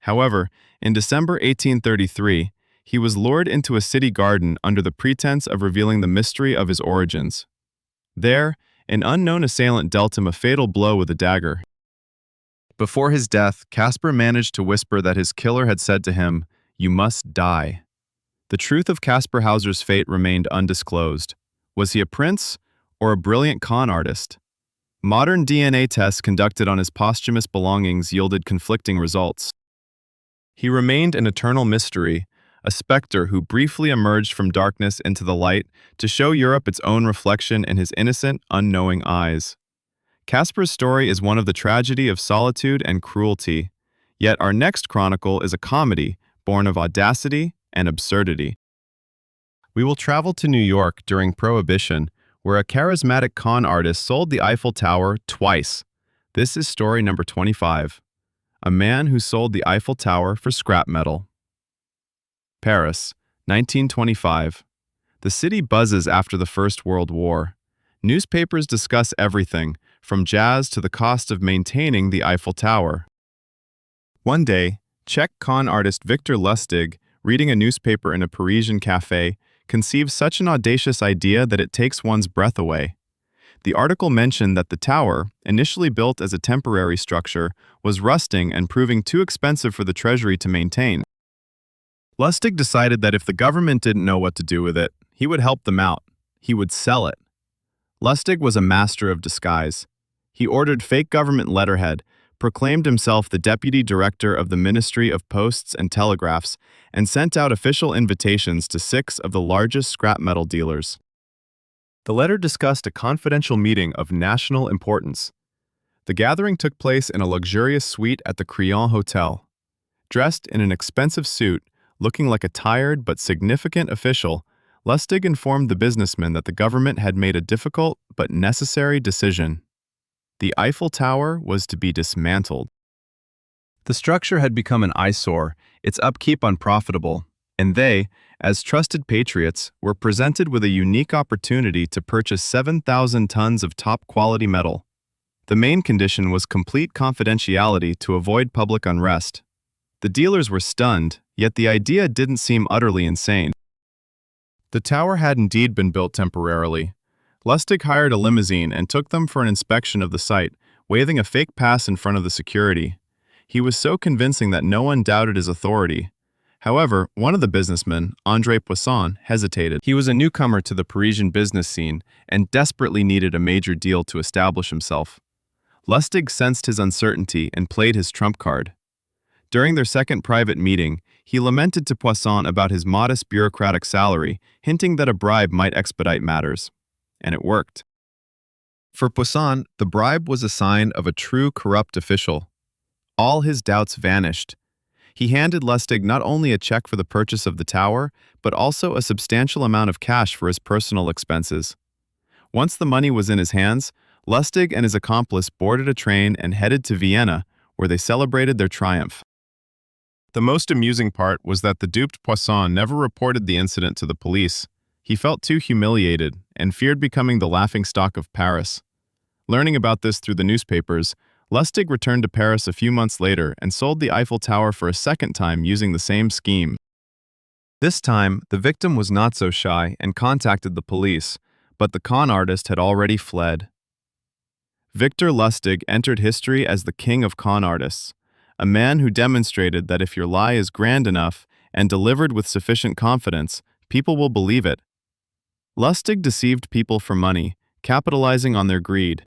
However, in December 1833, he was lured into a city garden under the pretense of revealing the mystery of his origins. There, an unknown assailant dealt him a fatal blow with a dagger. Before his death, Kaspar managed to whisper that his killer had said to him, "You must die." The truth of Kaspar Hauser's fate remained undisclosed. Was he a prince or a brilliant con artist? Modern DNA tests conducted on his posthumous belongings yielded conflicting results. He remained an eternal mystery, a specter who briefly emerged from darkness into the light to show Europe its own reflection in his innocent, unknowing eyes. Kaspar's story is one of the tragedy of solitude and cruelty, yet our next chronicle is a comedy born of audacity and absurdity. We will travel to New York during Prohibition, where a charismatic con artist sold the Eiffel Tower twice. This is story number 25. A man who sold the Eiffel Tower for scrap metal. Paris, 1925. The city buzzes after the First World War. Newspapers discuss everything, from jazz to the cost of maintaining the Eiffel Tower. One day, Czech con artist Victor Lustig, reading a newspaper in a Parisian cafe, conceives such an audacious idea that it takes one's breath away. The article mentioned that the tower, initially built as a temporary structure, was rusting and proving too expensive for the treasury to maintain. Lustig decided that if the government didn't know what to do with it, he would help them out. He would sell it. Lustig was a master of disguise. He ordered fake government letterhead, proclaimed himself the deputy director of the Ministry of Posts and Telegraphs, and sent out official invitations to 6 of the largest scrap metal dealers. The letter discussed a confidential meeting of national importance. The gathering took place in a luxurious suite at the Crillon Hotel. Dressed in an expensive suit, looking like a tired but significant official, Lustig informed the businessman that the government had made a difficult but necessary decision. The Eiffel Tower was to be dismantled. The structure had become an eyesore, its upkeep unprofitable, and they, as trusted patriots, were presented with a unique opportunity to purchase 7,000 tons of top-quality metal. The main condition was complete confidentiality to avoid public unrest. The dealers were stunned, yet the idea didn't seem utterly insane. The tower had indeed been built temporarily. Lustig hired a limousine and took them for an inspection of the site, waving a fake pass in front of the security. He was so convincing that no one doubted his authority. However, one of the businessmen, André Poisson, hesitated. He was a newcomer to the Parisian business scene and desperately needed a major deal to establish himself. Lustig sensed his uncertainty and played his trump card. During their second private meeting, he lamented to Poisson about his modest bureaucratic salary, hinting that a bribe might expedite matters. And it worked. For Poisson, the bribe was a sign of a true corrupt official. All his doubts vanished. He handed Lustig not only a check for the purchase of the tower, but also a substantial amount of cash for his personal expenses. Once the money was in his hands, Lustig and his accomplice boarded a train and headed to Vienna, where they celebrated their triumph. The most amusing part was that the duped Poisson never reported the incident to the police. He felt too humiliated and feared becoming the laughingstock of Paris. Learning about this through the newspapers, Lustig returned to Paris a few months later and sold the Eiffel Tower for a second time using the same scheme. This time, the victim was not so shy and contacted the police, but the con artist had already fled. Victor Lustig entered history as the king of con artists, a man who demonstrated that if your lie is grand enough and delivered with sufficient confidence, people will believe it. Lustig deceived people for money, capitalizing on their greed.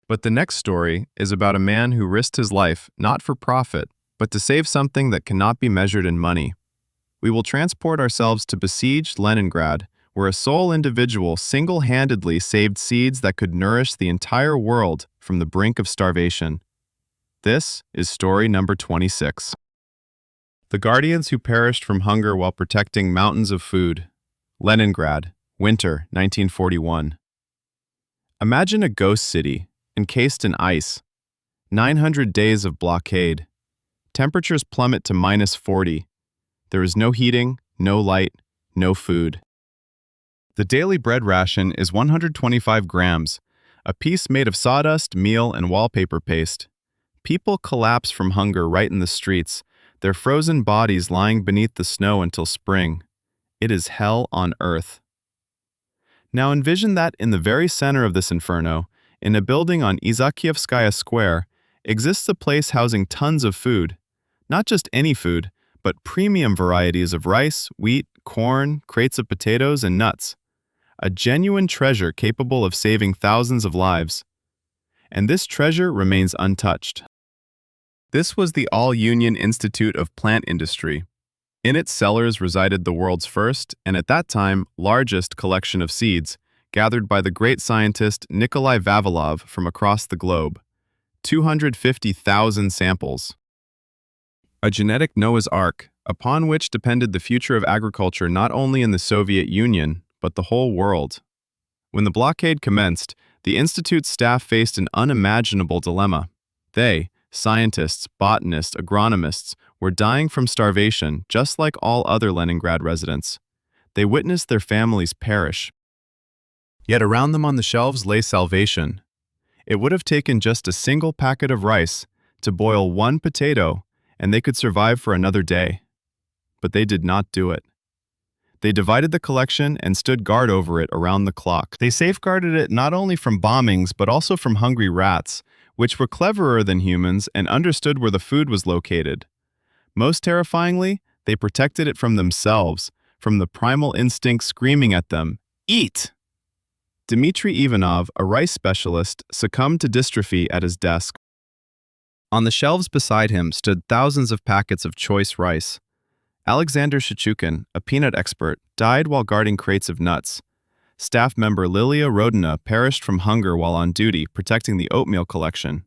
But the next story is about a man who risked his life not for profit, but to save something that cannot be measured in money. We will transport ourselves to besieged Leningrad, where a sole individual single-handedly saved seeds that could nourish the entire world from the brink of starvation. This is story number 26. The guardians who perished from hunger while protecting mountains of food. Leningrad, winter, 1941. Imagine a ghost city, encased in ice. 900 days of blockade. Temperatures plummet to -40. There is no heating, no light, no food. The daily bread ration is 125 grams, a piece made of sawdust, meal, and wallpaper paste. People collapse from hunger right in the streets, their frozen bodies lying beneath the snow until spring. It is hell on earth. Now envision that in the very center of this inferno, in a building on Izakievskaya Square, exists a place housing tons of food. Not just any food, but premium varieties of rice, wheat, corn, crates of potatoes, and nuts. A genuine treasure capable of saving thousands of lives. And this treasure remains untouched. This was the All-Union Institute of Plant Industry. In its cellars resided the world's first, and at that time, largest collection of seeds, gathered by the great scientist Nikolai Vavilov from across the globe. 250,000 samples. A genetic Noah's Ark, upon which depended the future of agriculture not only in the Soviet Union, but the whole world. When the blockade commenced, the Institute's staff faced an unimaginable dilemma. They, scientists, botanists, agronomists, were dying from starvation just like all other Leningrad residents. They witnessed their families perish. Yet around them on the shelves lay salvation. It would have taken just a single packet of rice to boil one potato, and they could survive for another day. But they did not do it. They divided the collection and stood guard over it around the clock. They safeguarded it not only from bombings but also from hungry rats, which were cleverer than humans and understood where the food was located. Most terrifyingly, they protected it from themselves, from the primal instinct screaming at them, "Eat!" Dmitry Ivanov, a rice specialist, succumbed to dystrophy at his desk. On the shelves beside him stood thousands of packets of choice rice. Alexander Shichukin, a peanut expert, died while guarding crates of nuts. Staff member Lilia Rodina perished from hunger while on duty protecting the oatmeal collection.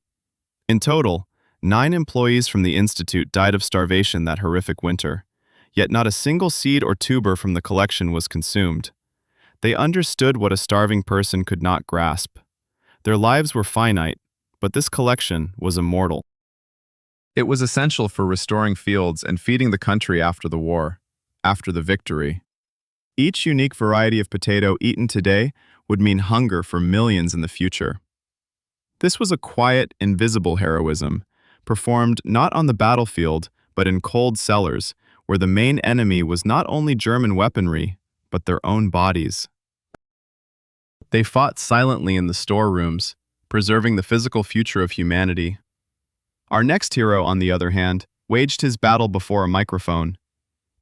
In total, 9 employees from the Institute died of starvation that horrific winter, yet not a single seed or tuber from the collection was consumed. They understood what a starving person could not grasp. Their lives were finite, but this collection was immortal. It was essential for restoring fields and feeding the country after the war, after the victory. Each unique variety of potato eaten today would mean hunger for millions in the future. This was a quiet, invisible heroism, performed not on the battlefield, but in cold cellars, where the main enemy was not only German weaponry, but their own bodies. They fought silently in the storerooms, preserving the physical future of humanity. Our next hero, on the other hand, waged his battle before a microphone.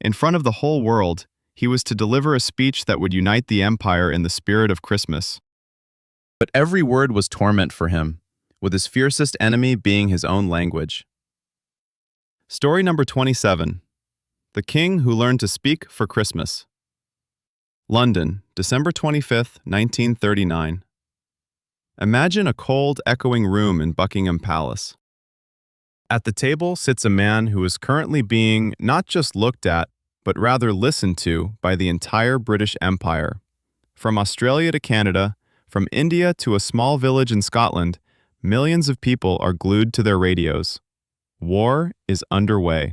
In front of the whole world, he was to deliver a speech that would unite the empire in the spirit of Christmas. But every word was torment for him, with his fiercest enemy being his own language. Story number 27. The King Who Learned to Speak for Christmas. London, December 25, 1939. Imagine a cold, echoing room in Buckingham Palace. At the table sits a man who is currently being not just looked at, but rather listened to by the entire British Empire. From Australia to Canada, from India to a small village in Scotland, millions of people are glued to their radios. War is underway.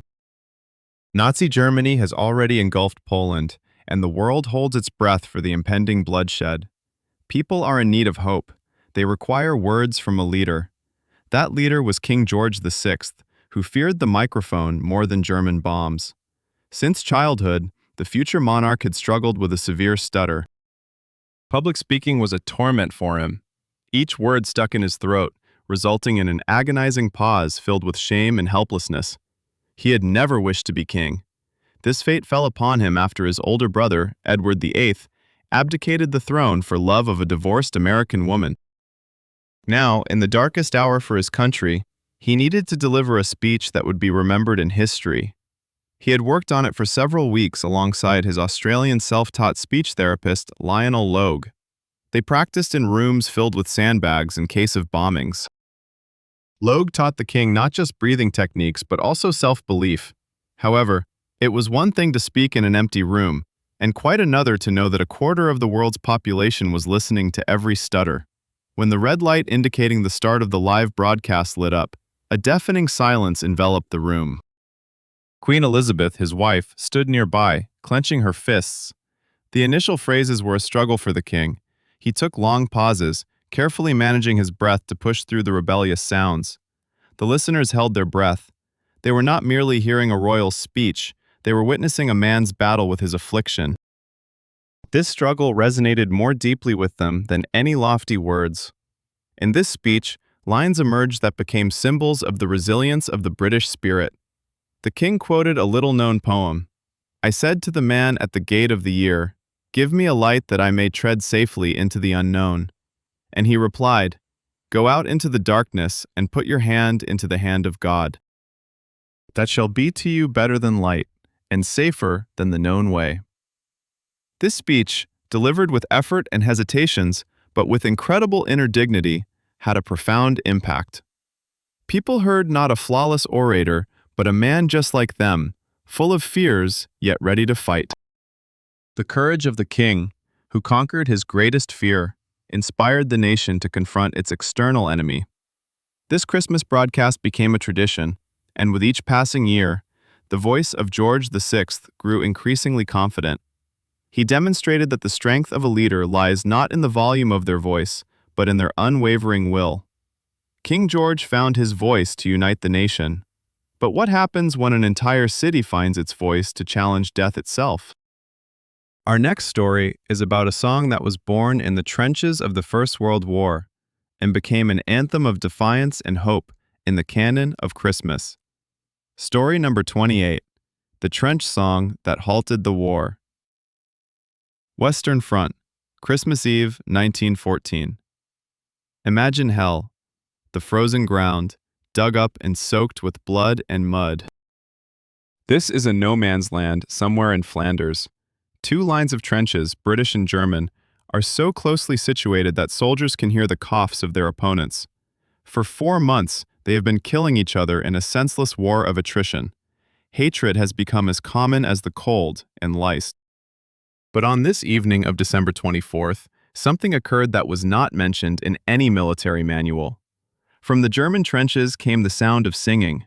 Nazi Germany has already engulfed Poland, and the world holds its breath for the impending bloodshed. People are in need of hope. They require words from a leader. That leader was King George VI, who feared the microphone more than German bombs. Since childhood, the future monarch had struggled with a severe stutter. Public speaking was a torment for him. Each word stuck in his throat, resulting in an agonizing pause filled with shame and helplessness. He had never wished to be king. This fate fell upon him after his older brother, Edward VIII, abdicated the throne for love of a divorced American woman. Now, in the darkest hour for his country, he needed to deliver a speech that would be remembered in history. He had worked on it for several weeks alongside his Australian self-taught speech therapist, Lionel Logue. They practiced in rooms filled with sandbags in case of bombings. Logue taught the king not just breathing techniques, but also self-belief. However, it was one thing to speak in an empty room, and quite another to know that a quarter of the world's population was listening to every stutter. When the red light indicating the start of the live broadcast lit up, a deafening silence enveloped the room. Queen Elizabeth, his wife, stood nearby, clenching her fists. The initial phrases were a struggle for the king. He took long pauses, carefully managing his breath to push through the rebellious sounds. The listeners held their breath. They were not merely hearing a royal speech, they were witnessing a man's battle with his affliction. This struggle resonated more deeply with them than any lofty words. In this speech, lines emerged that became symbols of the resilience of the British spirit. The king quoted a little-known poem. "I said to the man at the gate of the year, 'Give me a light that I may tread safely into the unknown.' And he replied, 'Go out into the darkness and put your hand into the hand of God. That shall be to you better than light, and safer than the known way.'" This speech, delivered with effort and hesitations, but with incredible inner dignity, had a profound impact. People heard not a flawless orator, but a man just like them, full of fears, yet ready to fight. The courage of the king, who conquered his greatest fear, inspired the nation to confront its external enemy. This Christmas broadcast became a tradition, and with each passing year, the voice of George VI grew increasingly confident. He demonstrated that the strength of a leader lies not in the volume of their voice, but in their unwavering will. King George found his voice to unite the nation. But what happens when an entire city finds its voice to challenge death itself? Our next story is about a song that was born in the trenches of the First World War and became an anthem of defiance and hope in the canon of Christmas. Story number 28, The Trench Song That Halted the War. Western Front, Christmas Eve, 1914. Imagine hell, the frozen ground, dug up and soaked with blood and mud. This is a no man's land somewhere in Flanders. Two lines of trenches, British and German, are so closely situated that soldiers can hear the coughs of their opponents. For 4 months, they have been killing each other in a senseless war of attrition. Hatred has become as common as the cold and lice. But on this evening of December 24th, something occurred that was not mentioned in any military manual. From the German trenches came the sound of singing.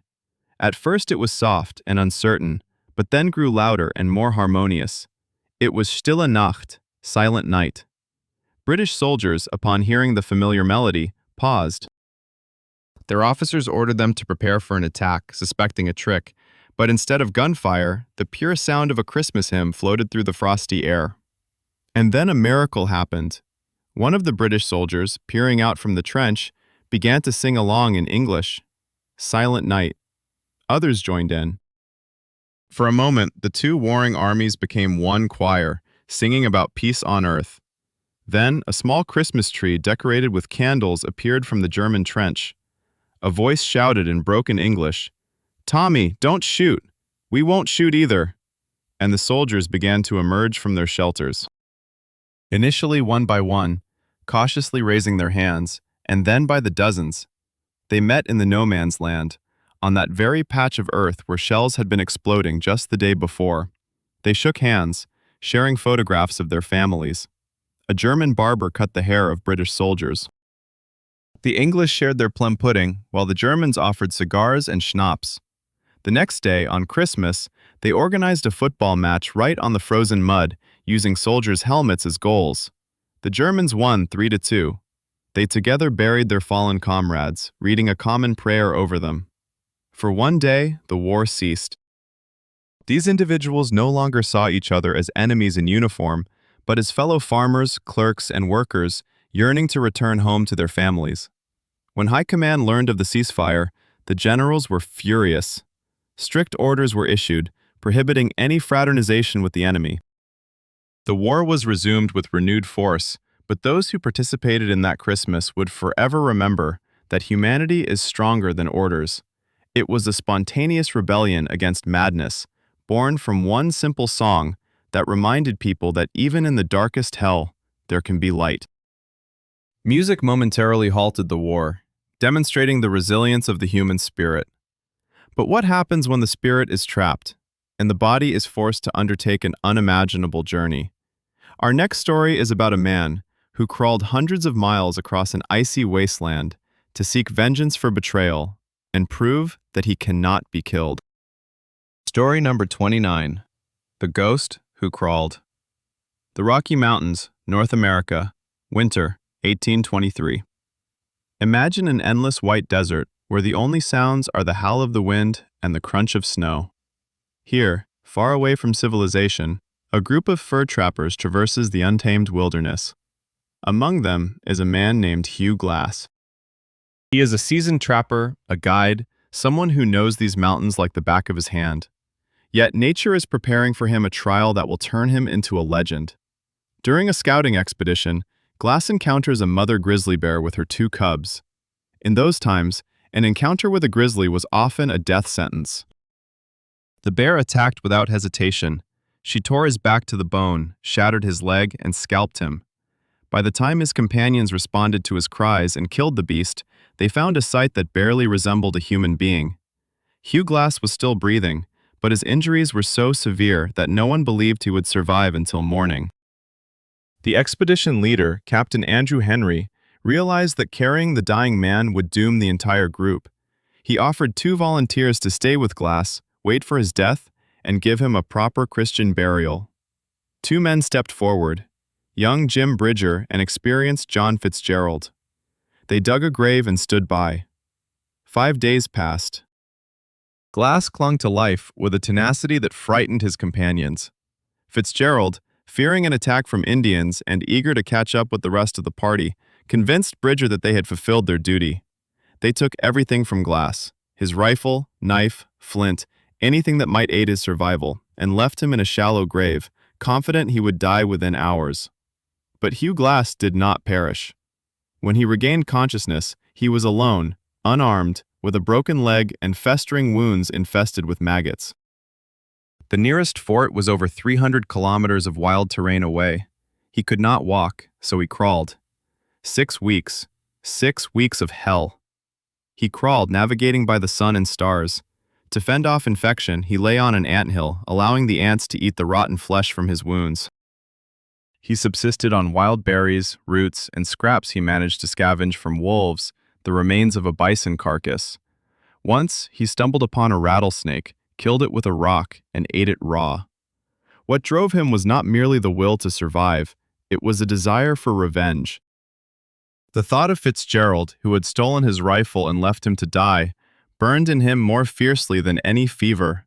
At first it was soft and uncertain, but then grew louder and more harmonious. It was Stille Nacht, silent night. British soldiers, upon hearing the familiar melody, paused. Their officers ordered them to prepare for an attack, suspecting a trick, but instead of gunfire, the pure sound of a Christmas hymn floated through the frosty air. And then a miracle happened. One of the British soldiers, peering out from the trench, began to sing along in English. Silent night. Others joined in. For a moment, the two warring armies became one choir, singing about peace on earth. Then, a small Christmas tree decorated with candles appeared from the German trench. A voice shouted in broken English, "Tommy, don't shoot! We won't shoot either!" And the soldiers began to emerge from their shelters. Initially one by one, cautiously raising their hands, and then by the dozens. They met in the no man's land, on that very patch of earth where shells had been exploding just the day before. They shook hands, sharing photographs of their families. A German barber cut the hair of British soldiers. The English shared their plum pudding, while the Germans offered cigars and schnapps. The next day, on Christmas, they organized a football match right on the frozen mud, using soldiers' helmets as goals. The Germans won 3-2. They together buried their fallen comrades, reading a common prayer over them. For one day, the war ceased. These individuals no longer saw each other as enemies in uniform, but as fellow farmers, clerks, and workers yearning to return home to their families. When High Command learned of the ceasefire, the generals were furious. Strict orders were issued, prohibiting any fraternization with the enemy. The war was resumed with renewed force, but those who participated in that Christmas would forever remember that humanity is stronger than orders. It was a spontaneous rebellion against madness, born from one simple song that reminded people that even in the darkest hell, there can be light. Music momentarily halted the war, demonstrating the resilience of the human spirit. But what happens when the spirit is trapped, and the body is forced to undertake an unimaginable journey? Our next story is about a man who crawled hundreds of miles across an icy wasteland to seek vengeance for betrayal and prove that he cannot be killed. Story number 29. The Ghost Who Crawled. The Rocky Mountains, North America, winter, 1823. Imagine an endless white desert where the only sounds are the howl of the wind and the crunch of snow. Here, far away from civilization, a group of fur trappers traverses the untamed wilderness. Among them is a man named Hugh Glass. He is a seasoned trapper, a guide, someone who knows these mountains like the back of his hand. Yet nature is preparing for him a trial that will turn him into a legend. During a scouting expedition, Glass encounters a mother grizzly bear with her 2 cubs. In those times, an encounter with a grizzly was often a death sentence. The bear attacked without hesitation. She tore his back to the bone, shattered his leg, and scalped him. By the time his companions responded to his cries and killed the beast, they found a sight that barely resembled a human being. Hugh Glass was still breathing, but his injuries were so severe that no one believed he would survive until morning. The expedition leader, Captain Andrew Henry, realized that carrying the dying man would doom the entire group. He offered 2 volunteers to stay with Glass, wait for his death, and give him a proper Christian burial. 2 men stepped forward, young Jim Bridger and experienced John Fitzgerald. They dug a grave and stood by. 5 days passed. Glass clung to life with a tenacity that frightened his companions. Fitzgerald, fearing an attack from Indians and eager to catch up with the rest of the party, convinced Bridger that they had fulfilled their duty. They took everything from Glass, his rifle, knife, flint, anything that might aid his survival, and left him in a shallow grave, confident he would die within hours. But Hugh Glass did not perish. When he regained consciousness, he was alone, unarmed, with a broken leg and festering wounds infested with maggots. The nearest fort was over 300 kilometers of wild terrain away. He could not walk, so he crawled. 6 weeks. 6 weeks of hell. He crawled, navigating by the sun and stars. To fend off infection, he lay on an anthill, allowing the ants to eat the rotten flesh from his wounds. He subsisted on wild berries, roots, and scraps he managed to scavenge from wolves, the remains of a bison carcass. Once, he stumbled upon a rattlesnake, killed it with a rock, and ate it raw. What drove him was not merely the will to survive, it was a desire for revenge. The thought of Fitzgerald, who had stolen his rifle and left him to die, burned in him more fiercely than any fever.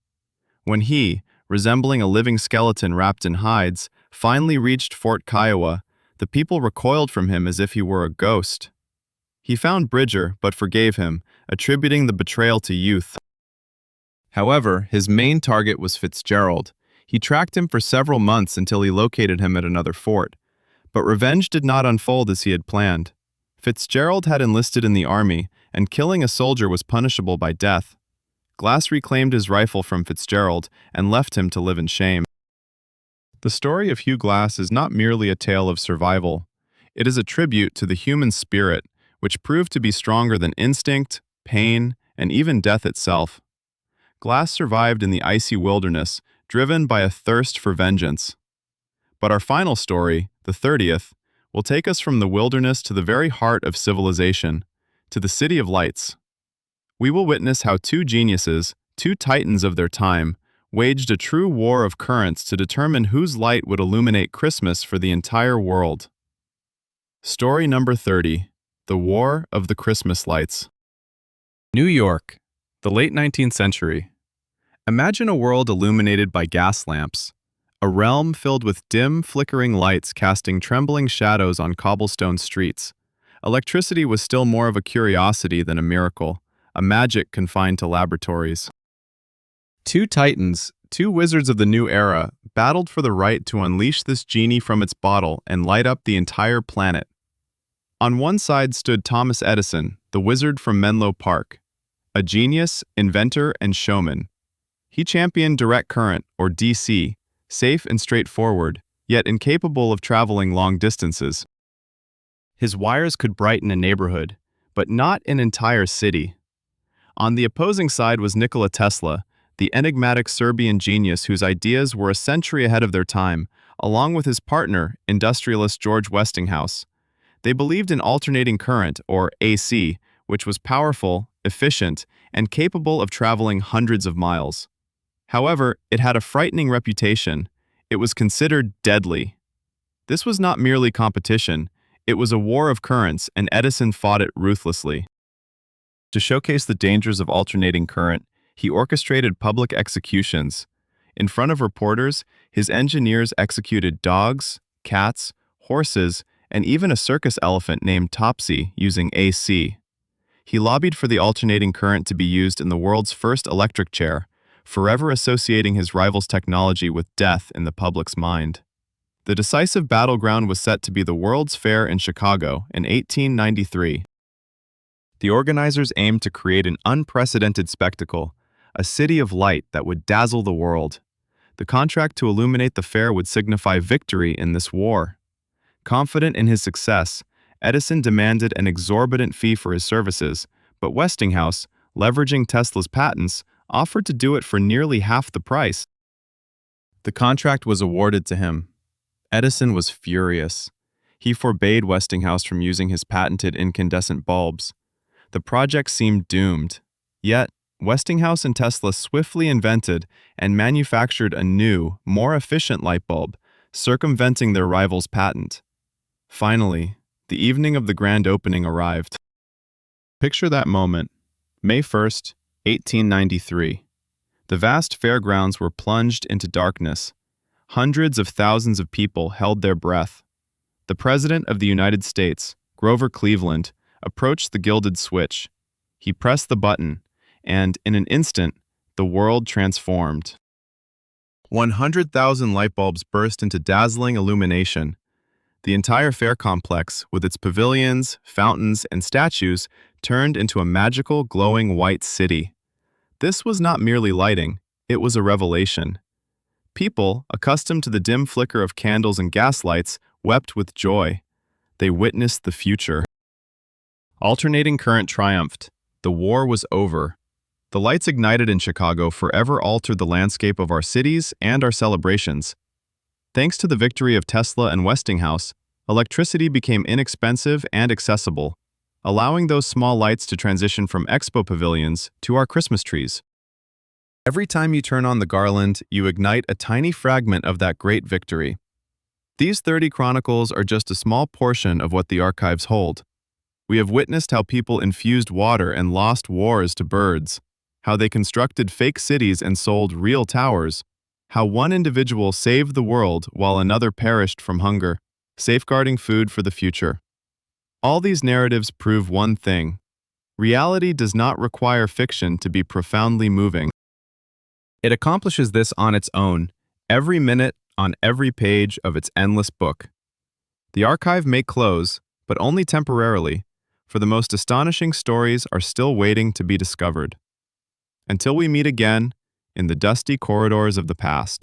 When he, resembling a living skeleton wrapped in hides, finally reached Fort Kiowa, the people recoiled from him as if he were a ghost. He found Bridger, but forgave him, attributing the betrayal to youth. However, his main target was Fitzgerald. He tracked him for several months until he located him at another fort. But revenge did not unfold as he had planned. Fitzgerald had enlisted in the army, and killing a soldier was punishable by death. Glass reclaimed his rifle from Fitzgerald and left him to live in shame. The story of Hugh Glass is not merely a tale of survival. It is a tribute to the human spirit, which proved to be stronger than instinct, pain, and even death itself. Glass survived in the icy wilderness, driven by a thirst for vengeance. But our final story, the 30th, will take us from the wilderness to the very heart of civilization, to the City of Lights. We will witness how two geniuses, two titans of their time, waged a true war of currents to determine whose light would illuminate Christmas for the entire world. Story number 30. The War of the Christmas Lights. New York, the late 19th century. Imagine a world illuminated by gas lamps, a realm filled with dim, flickering lights casting trembling shadows on cobblestone streets. Electricity was still more of a curiosity than a miracle, a magic confined to laboratories. Two titans, two wizards of the new era, battled for the right to unleash this genie from its bottle and light up the entire planet. On one side stood Thomas Edison, the wizard from Menlo Park, a genius, inventor, and showman. He championed direct current, or DC, safe and straightforward, yet incapable of traveling long distances. His wires could brighten a neighborhood, but not an entire city. On the opposing side was Nikola Tesla, the enigmatic Serbian genius whose ideas were a century ahead of their time, along with his partner, industrialist George Westinghouse. They believed in alternating current, or AC, which was powerful, efficient, and capable of traveling hundreds of miles. However, it had a frightening reputation. It was considered deadly. This was not merely competition, it was a war of currents, and Edison fought it ruthlessly. To showcase the dangers of alternating current, he orchestrated public executions. In front of reporters, his engineers executed dogs, cats, horses, and even a circus elephant named Topsy using AC. He lobbied for the alternating current to be used in the world's first electric chair, forever associating his rival's technology with death in the public's mind. The decisive battleground was set to be the World's Fair in Chicago in 1893. The organizers aimed to create an unprecedented spectacle, a city of light that would dazzle the world. The contract to illuminate the fair would signify victory in this war. Confident in his success, Edison demanded an exorbitant fee for his services, but Westinghouse, leveraging Tesla's patents, offered to do it for nearly half the price. The contract was awarded to him. Edison was furious. He forbade Westinghouse from using his patented incandescent bulbs. The project seemed doomed. Yet, Westinghouse and Tesla swiftly invented and manufactured a new, more efficient light bulb, circumventing their rival's patent. Finally, the evening of the grand opening arrived. Picture that moment, May 1st, 1893. The vast fairgrounds were plunged into darkness. Hundreds of thousands of people held their breath. The President of the United States, Grover Cleveland, approached the gilded switch. He pressed the button, and in an instant, the world transformed. 100,000 light bulbs burst into dazzling illumination. The entire fair complex, with its pavilions, fountains, and statues, turned into a magical, glowing white city. This was not merely lighting, it was a revelation. People, accustomed to the dim flicker of candles and gaslights, wept with joy. They witnessed the future. Alternating current triumphed. The war was over. The lights ignited in Chicago forever altered the landscape of our cities and our celebrations. Thanks to the victory of Tesla and Westinghouse, electricity became inexpensive and accessible, allowing those small lights to transition from expo pavilions to our Christmas trees. Every time you turn on the garland, you ignite a tiny fragment of that great victory. These 30 chronicles are just a small portion of what the archives hold. We have witnessed how people infused water and lost wars to birds, how they constructed fake cities and sold real towers, how one individual saved the world while another perished from hunger, safeguarding food for the future. All these narratives prove one thing: reality does not require fiction to be profoundly moving. It accomplishes this on its own, every minute, on every page of its endless book. The archive may close, but only temporarily, for the most astonishing stories are still waiting to be discovered. Until we meet again, in the dusty corridors of the past.